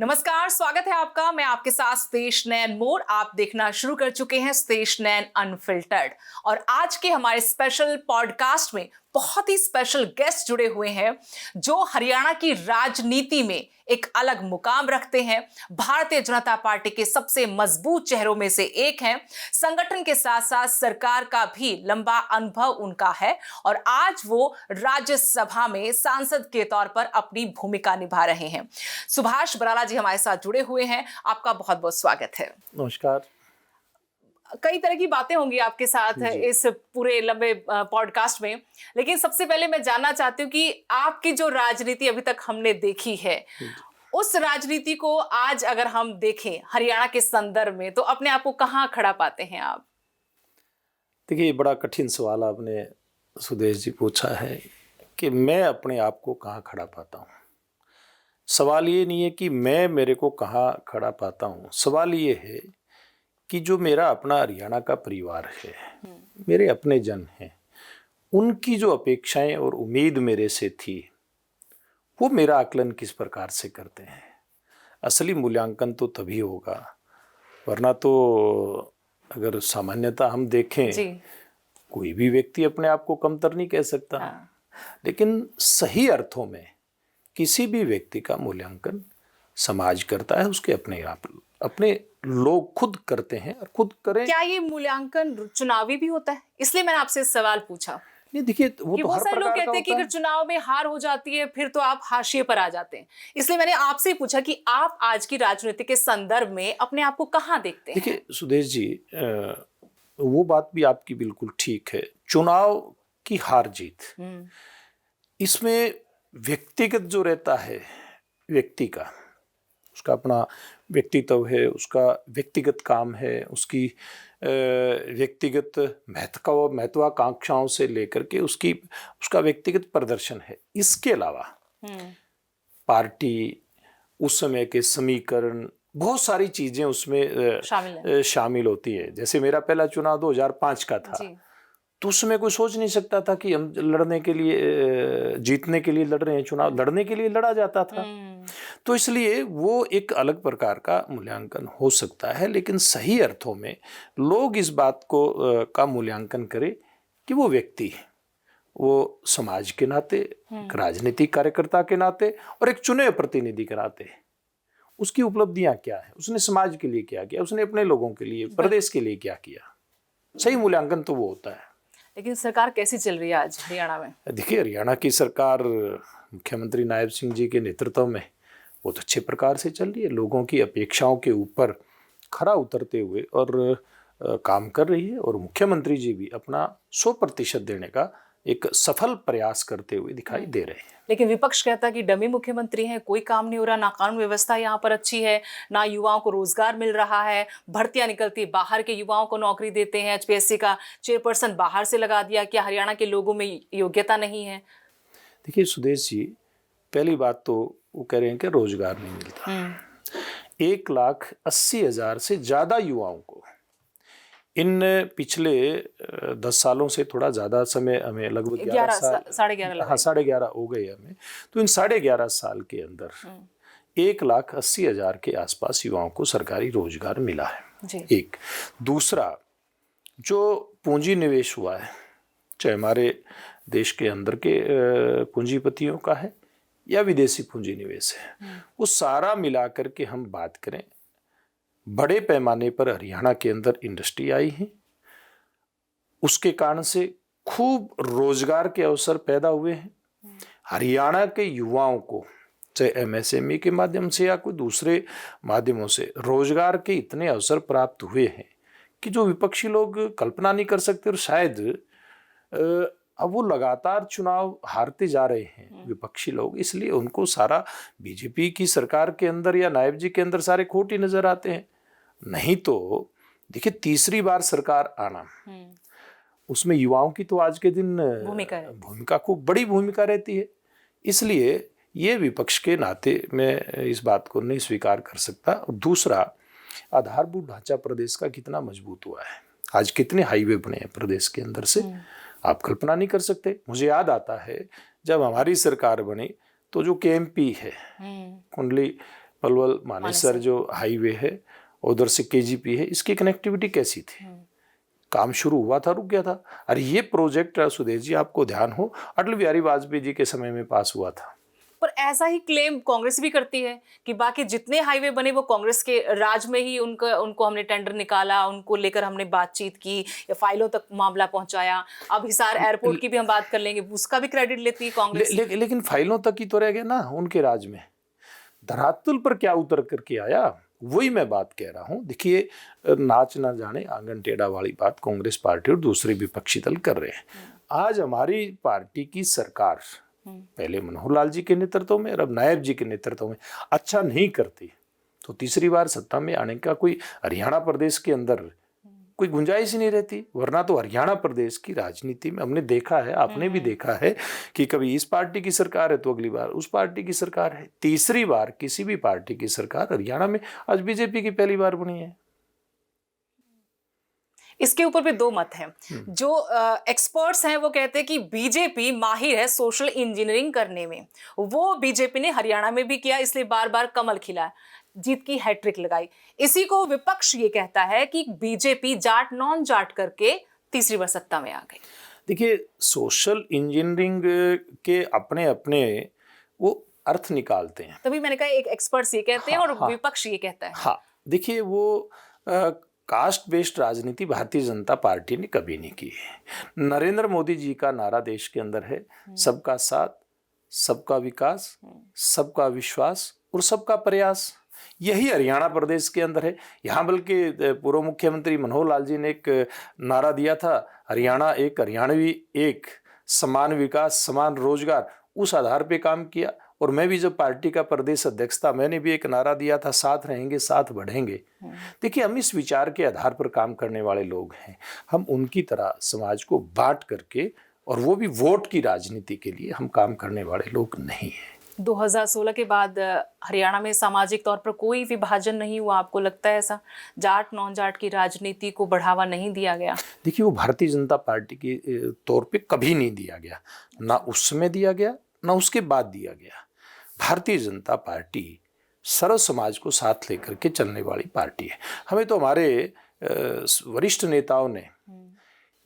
नमस्कार, स्वागत है आपका। मैं आपके साथ सतेश नैन मोर। आप देखना शुरू कर चुके हैं सतेश नैन अनफिल्टर्ड। और आज के हमारे स्पेशल पॉडकास्ट में बहुत ही स्पेशल गेस्ट जुड़े हुए हैं जो हरियाणा की राजनीति में एक अलग मुकाम रखते हैं। भारतीय जनता पार्टी के सबसे मजबूत चेहरों में से एक हैं। संगठन के साथ साथ सरकार का भी लंबा अनुभव उनका है और आज वो राज्यसभा में सांसद के तौर पर अपनी भूमिका निभा रहे हैं। सुभाष बराला जी हमारे साथ जुड़े हुए हैं। आपका बहुत बहुत स्वागत है। नमस्कार। कई तरह की बातें होंगी आपके साथ इस पूरे लंबे पॉडकास्ट में, लेकिन सबसे पहले मैं जानना चाहती हूँ कि आपकी जो राजनीति अभी तक हमने देखी है, उस राजनीति को आज अगर हम देखें हरियाणा के संदर्भ में, तो अपने आप को कहाँ खड़ा पाते हैं आप? देखिए, बड़ा कठिन सवाल आपने सुदेश जी पूछा है कि मैं अपने आप को कहाँ खड़ा पाता हूँ। सवाल ये नहीं है कि मैं मेरे को कहाँ खड़ा पाता हूँ, सवाल ये है कि जो मेरा अपना हरियाणा का परिवार है, मेरे अपने जन हैं, उनकी जो अपेक्षाएं और उम्मीद मेरे से थी, वो मेरा आकलन किस प्रकार से करते हैं। असली मूल्यांकन तो तभी होगा, वरना तो अगर सामान्यतः हम देखें जी। कोई भी व्यक्ति अपने आप को कमतर नहीं कह सकता। हाँ। लेकिन सही अर्थों में किसी भी व्यक्ति का मूल्यांकन समाज करता है, उसके अपने लोग खुद करते हैं और खुद करें। क्या ये मूल्यांकन चुनावी भी होता है? इसलिए मैंने आपसे सवाल पूछा। नहीं, देखिए, वो तो बहुत हर सारे लोग प्रकार का कहते हैं कि होता अगर चुनाव में हार हो जाती है फिर तो आप हाशिए पर आ जाते हैं। इसलिए मैंने आपसे पूछा कि आप आज की राजनीति के संदर्भ में अपने आप को कहाँ देखते हैं? देखिए सुदेश जी, वो बात भी आपकी बिल्कुल ठीक है। चुनाव की हार जीत, इसमें व्यक्तिगत जो रहता है, व्यक्ति का उसका अपना व्यक्तित्व है, उसका व्यक्तिगत काम है, उसकी व्यक्तिगत महत्वाकांक्षाओं से लेकर के उसका व्यक्तिगत प्रदर्शन है। इसके अलावा पार्टी, उस समय के समीकरण, बहुत सारी चीजें उसमें शामिल होती है। जैसे मेरा पहला चुनाव 2005 का था, तो उस समय कोई सोच नहीं सकता था कि हम लड़ने के लिए, जीतने के लिए लड़ रहे हैं। चुनाव लड़ने के लिए लड़ा जाता था, तो इसलिए वो एक अलग प्रकार का मूल्यांकन हो सकता है। लेकिन सही अर्थों में लोग इस बात को का मूल्यांकन करें कि वो व्यक्ति, वो समाज के नाते, एक राजनीतिक कार्यकर्ता के नाते और एक चुने प्रतिनिधि के नाते उसकी उपलब्धियां क्या है, उसने समाज के लिए क्या किया, उसने अपने लोगों के लिए, प्रदेश के लिए क्या किया। सही मूल्यांकन तो वो होता है। लेकिन सरकार कैसी चल रही है आज हरियाणा में? देखिए, हरियाणा की सरकार मुख्यमंत्री नायब सिंह जी के नेतृत्व में बहुत अच्छे प्रकार से चल रही है। लोगों की अपेक्षाओं के ऊपर खरा उतरते हुए और काम कर रही है, और मुख्यमंत्री जी भी अपना 100% देने का एक सफल प्रयास करते हुए दिखाई दे रहे हैं। लेकिन विपक्ष कहता है कि डमी मुख्यमंत्री हैं, कोई काम नहीं हो रहा, ना कानून व्यवस्था यहाँ पर अच्छी है, ना युवाओं को रोजगार मिल रहा है, भर्तियां निकलती बाहर के युवाओं को नौकरी देते हैं, एचपीएससी का चेयरपर्सन बाहर से लगा दिया। क्या हरियाणा के लोगों में योग्यता नहीं है? देखिए सुदेश जी, पहली बात तो वो कह रहे हैं कि रोजगार नहीं मिलता। 1,80,000 से ज्यादा युवाओं को इन पिछले 10 सालों से, थोड़ा ज़्यादा समय हमें, लगभग 11 साल, 11.5 हाँ 11.5 हो गए हमें, तो इन 11.5 साल के अंदर 1,80,000 के आसपास युवाओं को सरकारी रोजगार मिला है जी। एक। दूसरा, जो पूंजी निवेश हुआ है, चाहे हमारे देश के अंदर के पूंजीपतियों का है या विदेशी पूंजी निवेश है, वो सारा मिलाकर के हम बात करें, बड़े पैमाने पर हरियाणा के अंदर इंडस्ट्री आई है। उसके कारण से खूब रोजगार के अवसर पैदा हुए हैं। हरियाणा के युवाओं को चाहे एमएसएमई के माध्यम से या कोई दूसरे माध्यमों से रोजगार के इतने अवसर प्राप्त हुए हैं कि जो विपक्षी लोग कल्पना नहीं कर सकते। और शायद अब वो लगातार चुनाव हारते जा रहे हैं विपक्षी लोग, इसलिए उनको सारा बीजेपी की सरकार के अंदर या नायब जी के अंदर सारे खोट ही नजर आते हैं। नहीं तो देखिए, तीसरी बार सरकार आना, उसमें युवाओं की तो आज के दिन भूमिका खूब बड़ी भूमिका रहती है। इसलिए ये विपक्ष के नाते मैं इस बात को नहीं स्वीकार कर सकता। दूसरा, आधारभूत ढांचा प्रदेश का कितना मजबूत हुआ है, आज कितने हाईवे बने हैं प्रदेश के अंदर से, आप कल्पना नहीं कर सकते। मुझे याद आता है जब हमारी सरकार बनी तो जो केएमपी है, कुंडली पलवल मानेसर जो हाईवे है, उधर से केजीपी है, इसकी कनेक्टिविटी कैसी थी? काम शुरू हुआ था, रुक गया था। अरे ये प्रोजेक्ट सुदेश जी, आपको ध्यान हो, अटल बिहारी वाजपेयी जी के समय में पास हुआ था। पर ऐसा ही क्लेम कांग्रेस भी करती है कि बाकी जितने हाईवे बने वो कांग्रेस के राज में ही उनको हमने टेंडर निकाला, उनको लेकर हमने बातचीत की या फाइलों तक मामला पहुंचाया। अब हिसार एयरपोर्ट की भी हम बात कर लेंगे, उसका भी क्रेडिट लेती है कांग्रेस। लेकिन फाइलों तक ही तो रह गए ना उनके राज में, धरातल पर क्या उतर करके आया, वही मैं बात कह रहा हूं। देखिए, नाच ना जाने आंगन टेढ़ा वाली बात कांग्रेस पार्टी और दूसरे विपक्षी दल कर रहे हैं। आज हमारी पार्टी की सरकार पहले मनोहर लाल जी के नेतृत्व में और अब नायब जी के नेतृत्व में अच्छा नहीं करती तो तीसरी बार सत्ता में आने का कोई हरियाणा प्रदेश के अंदर कोई गुंजाइश ही नहीं रहती। वरना तो हरियाणा प्रदेश की राजनीति में हमने देखा है, आपने भी देखा है कि कभी इस पार्टी की सरकार है तो अगली बार उस पार्टी की सरकार है, तीसरी बार किसी भी पार्टी की सरकार हरियाणा में आज बीजेपी की पहली बार बनी है। इसके ऊपर भी दो मत हैं। जो एक्सपर्ट्स हैं वो कहते हैं कि बीजेपी माहिर है सोशल इंजीनियरिंग करने में, वो बीजेपी ने हरियाणा में भी किया, इसलिए बार बार कमल खिला, जीत की हैट्रिक लगाई। इसी को विपक्ष ये कहता है कि बीजेपी जाट नॉन जाट करके तीसरी बार सत्ता में आ गई। देखिए, सोशल इंजीनियरिंग के अपने अपने वो अर्थ निकालते हैं। तभी मैंने कहा एक एक्सपर्ट्स ये कहते हैं और विपक्ष ये कहता है। हाँ, देखिए, वो कास्ट बेस्ड राजनीति भारतीय जनता पार्टी ने कभी नहीं की है। नरेंद्र मोदी जी का नारा देश के अंदर है, सबका साथ, सबका विकास, सबका विश्वास और सबका प्रयास। यही हरियाणा प्रदेश के अंदर है। यहाँ बल्कि पूर्व मुख्यमंत्री मनोहर लाल जी ने एक नारा दिया था, हरियाणा एक, हरियाणवी एक, समान विकास, समान रोजगार। उस आधार पे काम किया। और मैं भी जब पार्टी का प्रदेश अध्यक्ष था, मैंने भी एक नारा दिया था, साथ रहेंगे साथ बढ़ेंगे। देखिए, हम इस विचार के आधार पर काम करने वाले लोग हैं। हम उनकी तरह समाज को बांट करके, और वो भी वोट की राजनीति के लिए, हम काम करने वाले लोग नहीं हैं। 2016 के बाद हरियाणा में सामाजिक तौर पर कोई विभाजन नहीं हुआ, आपको लगता है ऐसा? जाट नॉन जाट की राजनीति को बढ़ावा नहीं दिया गया? देखिए, वो भारतीय जनता पार्टी के तौर पे कभी नहीं दिया गया, ना उस समय दिया गया ना उसके बाद दिया गया। भारतीय जनता पार्टी सर्व समाज को साथ लेकर के चलने वाली पार्टी है। हमें तो हमारे वरिष्ठ नेताओं ने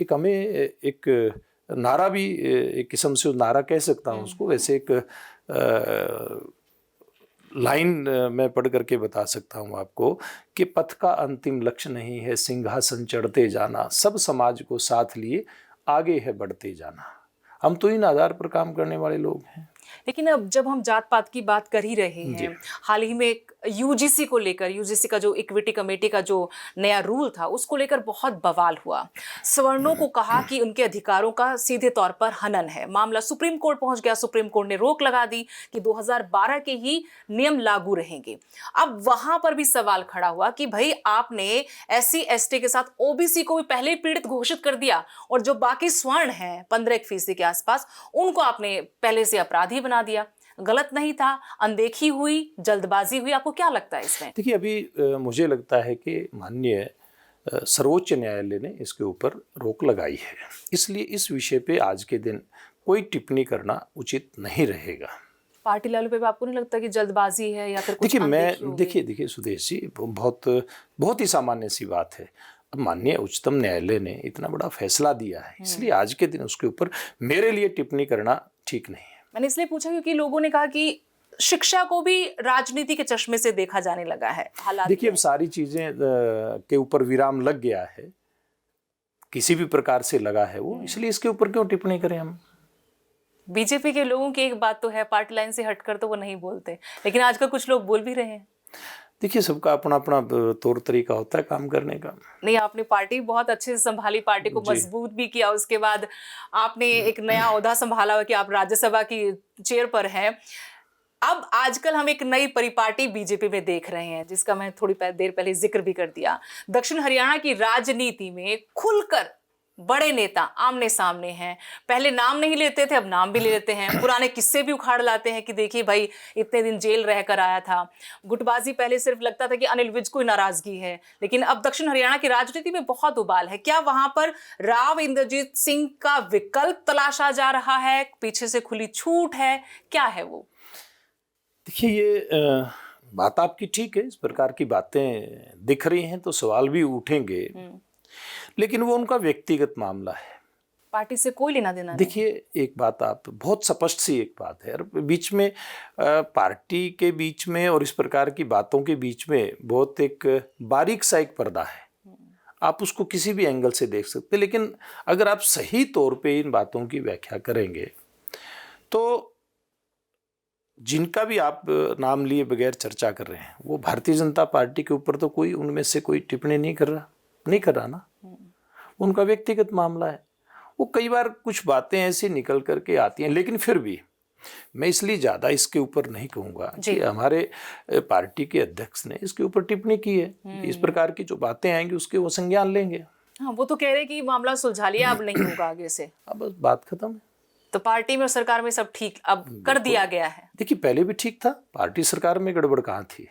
हमें एक नारा भी, एक किस्म से नारा कह सकता हूँ उसको, वैसे एक लाइन मैं पढ़ करके बता सकता हूँ आपको कि पथ का अंतिम लक्ष्य नहीं है सिंहासन चढ़ते जाना, सब समाज को साथ लिए आगे है बढ़ते जाना। हम तो इन आधार पर काम करने वाले लोग हैं। लेकिन अब जब हम जात पात की बात कर ही रहे हैं, हाल ही में यूजीसी को लेकर, यूजीसी का जो इक्विटी कमेटी का जो नया रूल था उसको लेकर बहुत बवाल हुआ। सवर्णों को कहा कि उनके अधिकारों का सीधे तौर पर हनन है। मामला सुप्रीम कोर्ट पहुंच गया। सुप्रीम कोर्ट ने रोक लगा दी कि 2012 के ही नियम लागू रहेंगे। अब वहां पर भी सवाल खड़ा हुआ कि भाई आपने SC ST के साथ OBC को भी पहले पीड़ित घोषित कर दिया और जो बाकी स्वर्ण हैं 15% के आसपास, उनको आपने पहले से अपराधी बना दिया। गलत नहीं था, अनदेखी हुई, जल्दबाजी हुई? आपको क्या लगता है इसमें? देखिए, अभी मुझे लगता है कि माननीय सर्वोच्च न्यायालय ने इसके ऊपर रोक लगाई है, इसलिए इस विषय पे आज के दिन कोई टिप्पणी करना उचित नहीं रहेगा। पार्टी लेवल पे भी आपको नहीं लगता कि जल्दबाजी है या फिर कुछ? देखिए सुदेश जी, बहुत ही सामान्य सी बात है। अब माननीय उच्चतम न्यायालय ने इतना बड़ा फैसला दिया है, इसलिए आज के दिन उसके ऊपर मेरे लिए टिप्पणी करना ठीक नहीं है। मैंने इसलिए पूछा क्योंकि लोगों ने कहा कि शिक्षा को भी राजनीति के चश्मे से देखा जाने लगा है। हालात देखिए, अब सारी चीजें के ऊपर विराम लग गया है, किसी भी प्रकार से लगा है वो, इसलिए इसके ऊपर क्यों टिप्पणी करें हम? बीजेपी के लोगों की एक बात तो है, पार्टी लाइन से हटकर तो वो नहीं बोलते, लेकिन आजकल कुछ लोग बोल भी रहे हैं। देखिए, सबका अपना अपना तौर तरीका होता है काम करने का। नहीं, आपने पार्टी बहुत अच्छे से संभाली, पार्टी को मजबूत भी किया। उसके बाद आपने एक नया ओहदा संभाला हुआ कि आप राज्यसभा की चेयर पर हैं। अब आजकल हम एक नई परिपाटी बीजेपी में देख रहे हैं, जिसका मैं थोड़ी देर पहले जिक्र भी कर दिया। दक्षिण हरियाणा की राजनीति में खुलकर बड़े नेता आमने सामने हैं। पहले नाम नहीं लेते थे, अब नाम भी ले लेते हैं। पुराने किस्से भी उखाड़ लाते हैं कि देखिए भाई इतने दिन जेल रहकर आया था। गुटबाजी पहले सिर्फ लगता था कि अनिल विज को नाराजगी है, लेकिन अब दक्षिण हरियाणा की राजनीति में बहुत उबाल है। क्या वहां पर राव इंद्रजीत सिंह का विकल्प तलाशा जा रहा है? पीछे से खुली छूट है? क्या है वो? देखिए, ये बात आपकी ठीक है, इस प्रकार की बातें दिख रही हैं तो सवाल भी उठेंगे, लेकिन वो उनका व्यक्तिगत मामला है, पार्टी से कोई लेना देना नहीं। देखिए एक बात आप बहुत स्पष्ट सी एक बात है, बीच में पार्टी के बीच में और इस प्रकार की बातों के बीच में बहुत एक बारीक सा एक पर्दा है, आप उसको किसी भी एंगल से देख सकते हैं, लेकिन अगर आप सही तौर पे इन बातों की व्याख्या करेंगे तो जिनका भी आप नाम लिए बगैर चर्चा कर रहे हैं, वो भारतीय जनता पार्टी के ऊपर तो कोई उनमें से कोई टिप्पणी नहीं कर रहा ना, उनका व्यक्तिगत मामला है। वो कई बार कुछ बातें ऐसी निकल करके आती हैं, लेकिन फिर भी मैं इसलिए ज़्यादा इसके ऊपर नहीं कहूँगा कि हमारे पार्टी के अध्यक्ष ने इसके ऊपर टिप्पणी की है, इस प्रकार की जो बातें आएंगी उसके वो संज्ञान लेंगे। हाँ, वो तो कह रहे कि मामला सुलझा लिया, अब नहीं होगा आगे से, अब बस बात खत्म है। तो पार्टी में और सरकार में सब ठीक अब कर दिया गया है। देखिए पहले भी ठीक था, पार्टी सरकार में गड़बड़ कहाँ थी?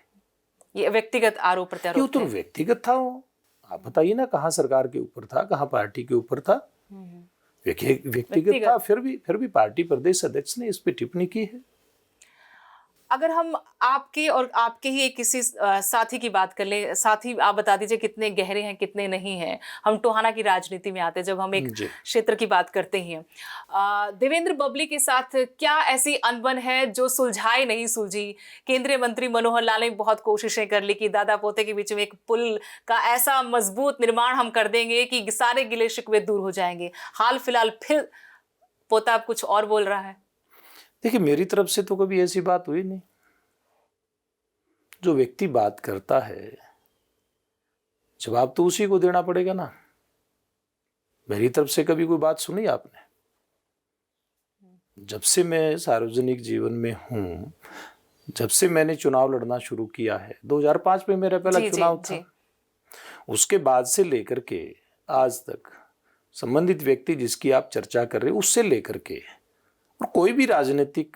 ये व्यक्तिगत आरोप प्रत्यारोप तो व्यक्तिगत था वो, आप बताइए ना, कहाँ सरकार के ऊपर था, कहाँ पार्टी के ऊपर था? व्यक्तिगत था। फिर भी पार्टी प्रदेश अध्यक्ष ने इस पे टिप्पणी की है। अगर हम आपके और आपके ही एक किसी साथी की बात कर ले, साथी आप बता दीजिए कितने गहरे हैं कितने नहीं हैं। हम टोहाना की राजनीति में आते हैं, जब हम एक क्षेत्र की बात करते हैं, देवेंद्र बबली के साथ क्या ऐसी अनबन है जो सुलझाई नहीं सुलझी? केंद्रीय मंत्री मनोहर लाल ने बहुत कोशिशें कर ली कि दादा पोते के बीच में एक पुल का ऐसा मजबूत निर्माण हम कर देंगे कि सारे गिले शिकवे दूर हो जाएंगे। हाल फिलहाल फिर पोता अब कुछ और बोल रहा है। देखिए मेरी तरफ से तो कभी ऐसी बात हुई नहीं। जो व्यक्ति बात करता है जवाब तो उसी को देना पड़ेगा ना। मेरी तरफ से कभी कोई बात सुनी आपने? जब से मैं सार्वजनिक जीवन में हूं, जब से मैंने चुनाव लड़ना शुरू किया है, 2005 में मेरा पहला चुनाव था, उसके बाद से लेकर के आज तक संबंधित व्यक्ति जिसकी आप चर्चा कर रहे हैं उससे लेकर के और कोई भी राजनीतिक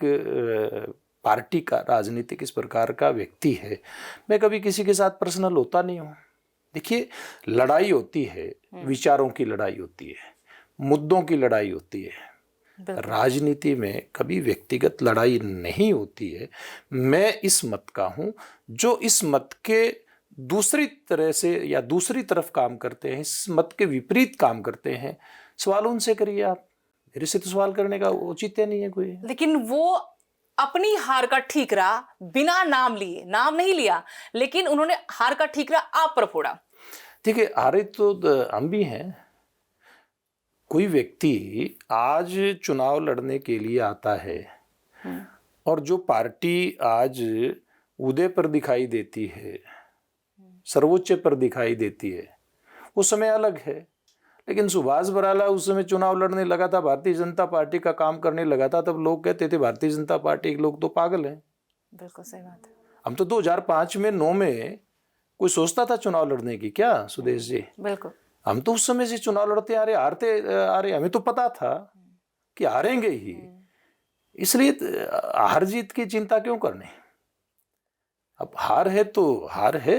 पार्टी का राजनीतिक इस प्रकार का व्यक्ति है, मैं कभी किसी के साथ पर्सनल होता नहीं हूँ। देखिए लड़ाई होती है, विचारों की लड़ाई होती है, मुद्दों की लड़ाई होती है। राजनीति में कभी व्यक्तिगत लड़ाई नहीं होती है। मैं इस मत का हूँ, जो इस मत के दूसरी तरह से या दूसरी तरफ काम करते हैं, इस मत के विपरीत काम करते हैं, सवाल उनसे करिए आप। मेरे से तो सवाल करने का औचित्य नहीं है कोई। लेकिन वो अपनी हार का ठीकरा बिना नाम लिए, नाम नहीं लिया, लेकिन उन्होंने हार का ठीकरा आप पर फोड़ा। देखिए हारे तो हम भी हैं। कोई व्यक्ति आज चुनाव लड़ने के लिए आता है और जो पार्टी आज उदय पर दिखाई देती है, सर्वोच्च पर दिखाई देती है, वो समय अलग है। लेकिन सुभाष बराला उस समय चुनाव लड़ने लगा था, भारतीय जनता पार्टी का काम करने लगा था, तब लोग कहते थे भारतीय जनता पार्टी के लोग तो पागल हैं। बिल्कुल सही बात है। हम तो 2005 में 9 में कोई सोचता था चुनाव लड़ने की क्या सुदेश जी? बिल्कुल। हम तो उस समय से चुनाव लड़ते आ रहे, हारते आ रहे, हमें तो पता था कि हारेंगे ही, इसलिए हार जीत की चिंता क्यों करनी? अब हार है तो हार है,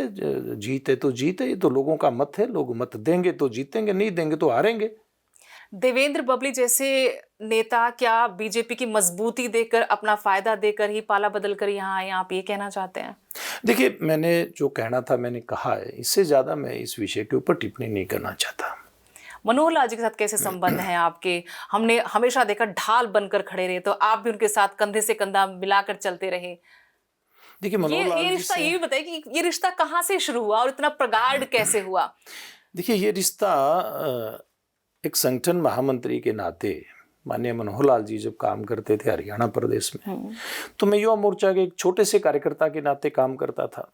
जीत है तो जीत है, ये तो लोगों का मत है। लोग मत देंगे तो जीतेंगे, नहीं देंगे तो हारेंगे। देवेंद्र बबली जैसे नेता क्या बीजेपी की मजबूती देकर, अपना फायदा देकर ही पाला बदल कर यहाँ आए, आप ये कहना चाहते हैं? देखिए मैंने जो कहना था मैंने कहा है, इससे ज्यादा मैं इस विषय के ऊपर टिप्पणी नहीं करना चाहता। मनोहर लाल जी के साथ कैसे संबंध हैं आपके? हमने हमेशा देखा ढाल बनकर खड़े रहे, तो आप भी उनके साथ कंधे से कंधा मिलाकर चलते रहे। देखिए मनोहर लाल ये रिश्ता, ये भी बताइए कि ये रिश्ता कहाँ से शुरू हुआ और इतना प्रगाढ़ कैसे हुआ? देखिए ये रिश्ता एक संगठन महामंत्री के नाते माननीय मनोहर लाल जी जब काम करते थे हरियाणा प्रदेश में, तो मैं युवा मोर्चा के एक छोटे से कार्यकर्ता के नाते काम करता था।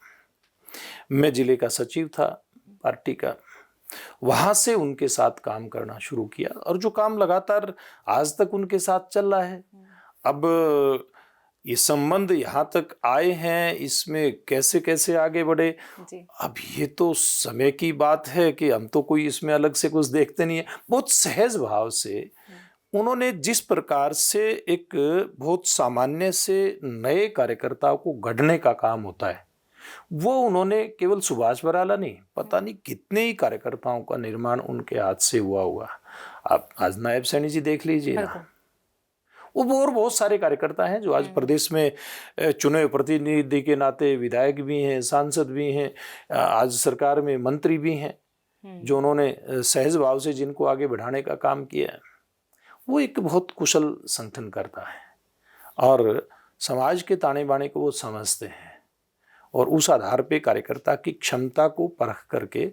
मैं जिले का सचिव था पार्टी का, वहां से उनके साथ काम करना शुरू किया और जो काम लगातार आज तक उनके साथ चल रहा है। अब ये संबंध यहाँ तक आए हैं, इसमें कैसे कैसे आगे बढ़े, अब ये तो समय की बात है कि हम तो कोई इसमें अलग से कुछ देखते नहीं है। बहुत सहज भाव से उन्होंने जिस प्रकार से एक बहुत सामान्य से नए कार्यकर्ताओं को गढ़ने का काम होता है, वो उन्होंने केवल सुभाष बराला नहीं, पता नहीं कितने ही कार्यकर्ताओं का निर्माण उनके हाथ से हुआ। आप आज नायब सैनी जी देख लीजिए ना, वो और बहुत सारे कार्यकर्ता हैं जो आज प्रदेश में चुने हुए प्रतिनिधि के नाते विधायक भी हैं, सांसद भी हैं, आज सरकार में मंत्री भी हैं, जो उन्होंने सहज भाव से जिनको आगे बढ़ाने का काम किया है। वो एक बहुत कुशल संगठनकर्ता है और समाज के ताने बाने को वो समझते हैं और उस आधार पे कार्यकर्ता की क्षमता को परख करके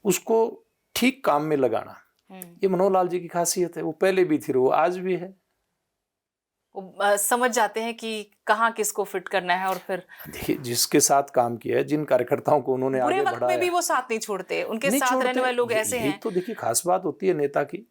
उसको ठीक काम में लगाना, ये मनोहर लाल जी की खासियत है। वो पहले भी थी, वो आज भी है। समझ जाते हैं कि कहाँ किसको फिट करना है। और फिर देखिए, जिसके साथ काम किया है, जिन कार्यकर्ताओं को उन्होंने आगे बढ़ाया, बुरे वक्त में भी वो साथ नहीं छोड़ते, उनके साथ रहने वाले लोग ऐसे हैं। तो देखिए खास बात होती है नेता की,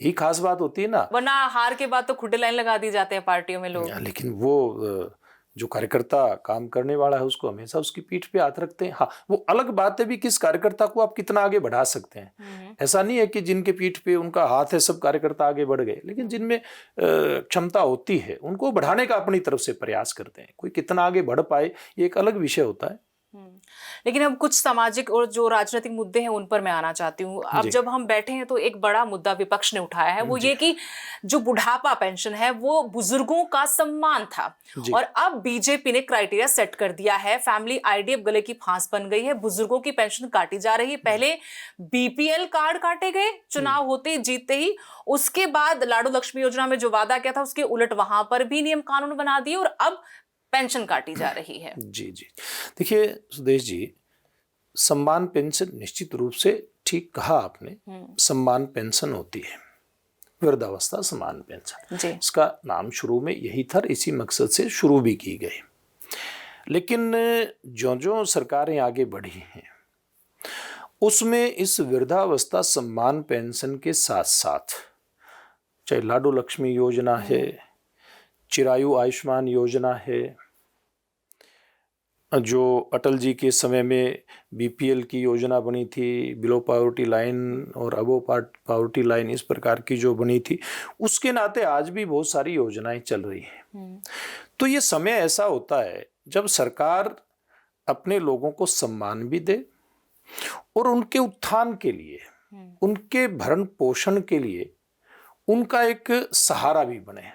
यही खास बात होती है ना। वरना हार के बाद तो खुदे लाइन लगा दी जाते हैं पार्टियों में लोग। लेकिन वो जो कार्यकर्ता काम करने वाला है उसको हमेशा उसकी पीठ पे हाथ रखते हैं। हाँ, वो अलग बात है भी किस कार्यकर्ता को आप कितना आगे बढ़ा सकते हैं। ऐसा नहीं है कि जिनके पीठ पे उनका हाथ है सब कार्यकर्ता आगे बढ़ गए, लेकिन जिनमें क्षमता होती है उनको बढ़ाने का अपनी तरफ से प्रयास करते हैं। कोई कितना आगे बढ़ पाए ये एक अलग विषय होता है। लेकिन अब कुछ सामाजिक और जो राजनीतिक मुद्दे हैं उन पर मैं आना चाहती हूँ। अब जब हम बैठे हैं तो एक बड़ा मुद्दा विपक्ष ने उठाया है, वो ये कि जो बुढ़ापा पेंशन है वो बुजुर्गों का सम्मान था और अब बीजेपी ने क्राइटेरिया सेट कर दिया है। फैमिली आईडीएफ गले की फांस बन गई है, बुजुर्गों की पेंशन काटी जा रही है। पहले बीपीएल कार्ड काटे गए चुनाव होते जीतते ही, उसके बाद लाडू लक्ष्मी योजना में जो वादा किया था उसके उलट वहां पर भी नियम कानून बना दिए और अब पेंशन काटी जा रही है। जी जी, देखिए सुदेश जी, सम्मान पेंशन निश्चित रूप से ठीक कहा आपने, सम्मान पेंशन होती है, वृद्धावस्था सम्मान पेंशन। इसका नाम शुरू में यही था, इसी मकसद से शुरू भी की गई। लेकिन जो जो सरकारें आगे बढ़ी हैं उसमें इस वृद्धावस्था सम्मान पेंशन के साथ साथ चाहे लाडू लक्ष्मी योजना है, चिरायु आयुष्मान योजना है, जो अटल जी के समय में बीपीएल की योजना बनी थी, बिलो पॉवर्टी लाइन और अबो पॉवर्टी लाइन, इस प्रकार की जो बनी थी, उसके नाते आज भी बहुत सारी योजनाएं चल रही हैं। तो ये समय ऐसा होता है जब सरकार अपने लोगों को सम्मान भी दे और उनके उत्थान के लिए, उनके भरण पोषण के लिए उनका एक सहारा भी बने।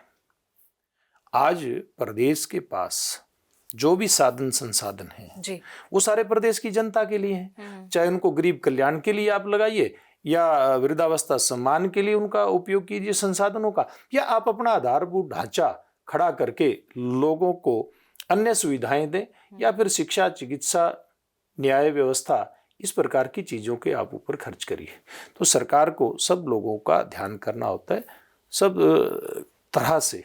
आज प्रदेश के पास जो भी साधन संसाधन हैं वो सारे प्रदेश की जनता के लिए हैं। चाहे उनको गरीब कल्याण के लिए आप लगाइए या वृद्धावस्था सम्मान के लिए उनका उपयोग कीजिए संसाधनों का, या आप अपना आधारभूत ढांचा खड़ा करके लोगों को अन्य सुविधाएं दें, या फिर शिक्षा, चिकित्सा, न्याय व्यवस्था, इस प्रकार की चीज़ों के आप ऊपर खर्च करिए। तो सरकार को सब लोगों का ध्यान करना होता है, सब तरह से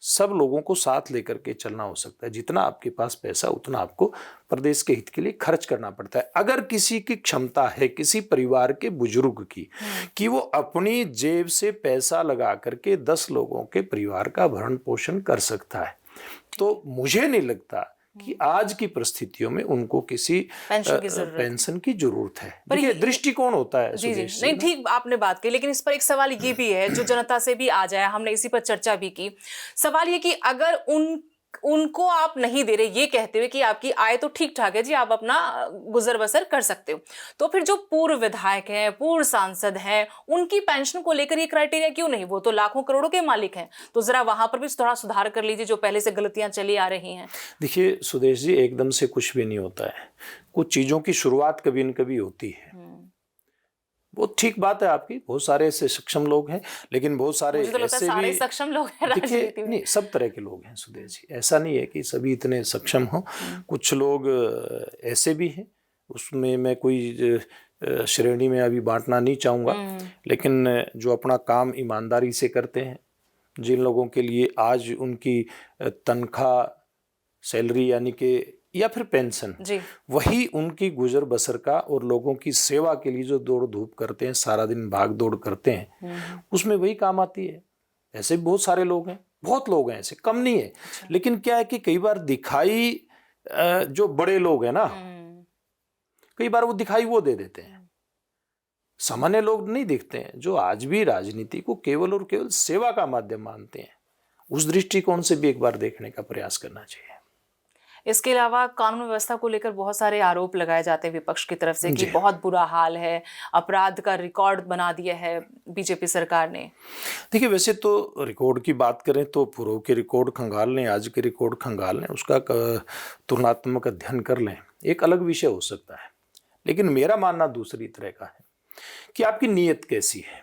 सब लोगों को साथ लेकर के चलना हो सकता है। जितना आपके पास पैसा उतना आपको प्रदेश के हित के लिए खर्च करना पड़ता है। अगर किसी की क्षमता है, किसी परिवार के बुजुर्ग की, कि वो अपनी जेब से पैसा लगा करके 10 लोगों के परिवार का भरण पोषण कर सकता है, तो मुझे नहीं लगता कि आज की परिस्थितियों में उनको किसी पेंशन की जरूरत है। देखिए दृष्टिकोण होता है। जी जी, नहीं ठीक आपने बात की, लेकिन इस पर एक सवाल ये भी है जो जनता से भी आ जाए, हमने इसी पर चर्चा भी की। सवाल ये कि अगर उनको आप नहीं दे रहे, ये कहते हुए कि आपकी आय तो ठीक ठाक है जी, आप अपना गुजर बसर कर सकते हो, तो फिर जो पूर्व विधायक हैं, पूर्व सांसद हैं, उनकी पेंशन को लेकर ये क्राइटेरिया क्यों नहीं? वो तो लाखों करोड़ों के मालिक हैं, तो जरा वहां पर भी थोड़ा सुधार कर लीजिए जो पहले से गलतियां चली आ रही हैं। देखिए सुदेश जी, एकदम से कुछ भी नहीं होता है, कुछ चीजों की शुरुआत कभी न कभी होती है। वो ठीक बात है आपकी, बहुत सारे ऐसे सक्षम लोग हैं, लेकिन बहुत सारे ऐसे भी सक्षम लोग हैं राजनीति में। नहीं, सब तरह के लोग हैं सुदेश जी, ऐसा नहीं है कि सभी इतने सक्षम हों। कुछ लोग ऐसे भी हैं, उसमें मैं कोई श्रेणी में अभी बांटना नहीं चाहूँगा, लेकिन जो अपना काम ईमानदारी से करते हैं, जिन लोगों के लिए आज उनकी तनख्वाह, सैलरी यानी कि या फिर पेंशन, वही उनकी गुजर बसर का, और लोगों की सेवा के लिए जो दौड़ धूप करते हैं, सारा दिन भाग दौड़ करते हैं, उसमें वही काम आती है। ऐसे बहुत सारे लोग हैं, बहुत लोग हैं ऐसे, कम नहीं है। लेकिन क्या है कि कई बार दिखाई जो बड़े लोग हैं ना, कई बार वो दिखाई वो दे देते हैं, सामान्य लोग नहीं देखते हैं, जो आज भी राजनीति को केवल और केवल सेवा का माध्यम मानते हैं। उस दृष्टिकोण से भी एक बार देखने का प्रयास करना चाहिए। इसके अलावा कानून व्यवस्था को लेकर बहुत सारे आरोप लगाए जाते हैं विपक्ष की तरफ से कि जी। बहुत बुरा हाल है, अपराध का रिकॉर्ड बना दिया है बीजेपी सरकार ने। देखिए, वैसे तो रिकॉर्ड की बात करें तो पूर्व के रिकॉर्ड खंगाल लें, आज के रिकॉर्ड खंगाल लें, उसका तुलनात्मक अध्ययन कर लें, एक अलग विषय हो सकता है। लेकिन मेरा मानना दूसरी तरह का है कि आपकी नीयत कैसी है,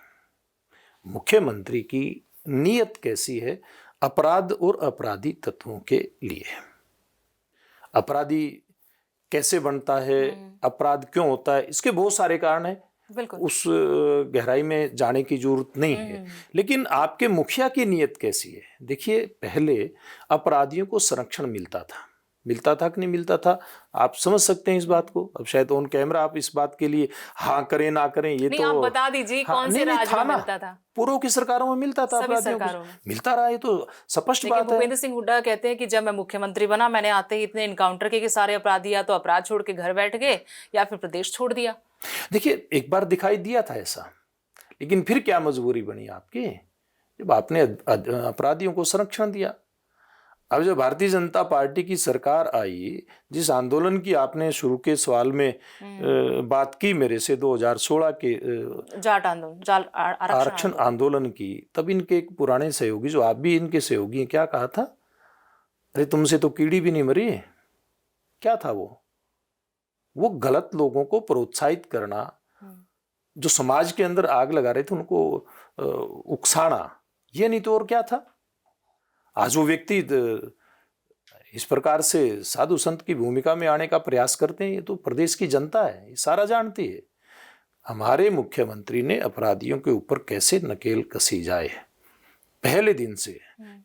मुख्यमंत्री की नीयत कैसी है अपराध और अपराधी तत्वों के लिए। अपराधी कैसे बनता है, अपराध क्यों होता है, इसके बहुत सारे कारण हैं, बिल्कुल उस गहराई में जाने की जरूरत नहीं है। लेकिन आपके मुखिया की नीयत कैसी है? देखिए, पहले अपराधियों को संरक्षण मिलता था कि नहीं मिलता था, आप समझ सकते हैं इस बात को। अब शायद ऑन कैमरा आप इस बात के लिए हाँ करें ना करें, ये नहीं, तो आप बता दीजिए हाँ, कौन से नहीं, राज्य था में ना, मिलता था? पूर्व की सरकारों में मिलता था, सभी अपराधियों को सरकारों में मिलता रहा, ये तो स्पष्ट लेकिन बात है। भूपेंद्र सिंह हुड्डा कहते हैं कि जब मैं मुख्यमंत्री बना, मैंने आते ही इतने इनकाउंटर किए कि सारे अपराधी या तो अपराध छोड़ के घर बैठ गए या फिर प्रदेश छोड़ दिया। देखिए, एक बार दिखाई दिया था ऐसा, लेकिन फिर क्या मजबूरी बनी आपकी, जब आपने अपराधियों को संरक्षण दिया। अब जब भारतीय जनता पार्टी की सरकार आई, जिस आंदोलन की आपने शुरू के सवाल में बात की मेरे से, 2016 के जाट आंदोलन, आरक्षण आंदोलन की, तब इनके एक पुराने सहयोगी, जो आप भी इनके सहयोगी हैं, क्या कहा था? अरे तुमसे तो कीड़ी भी नहीं मरी। क्या था वो गलत लोगों को प्रोत्साहित करना, जो समाज के अंदर आग लगा रहे थे उनको उकसाना, ये नहीं तो और क्या था। आज वो व्यक्ति इस प्रकार से साधु संत की भूमिका में आने का प्रयास करते हैं, ये तो प्रदेश की जनता है, ये सारा जानती है। हमारे मुख्यमंत्री ने अपराधियों के ऊपर कैसे नकेल कसी जाए, पहले दिन से,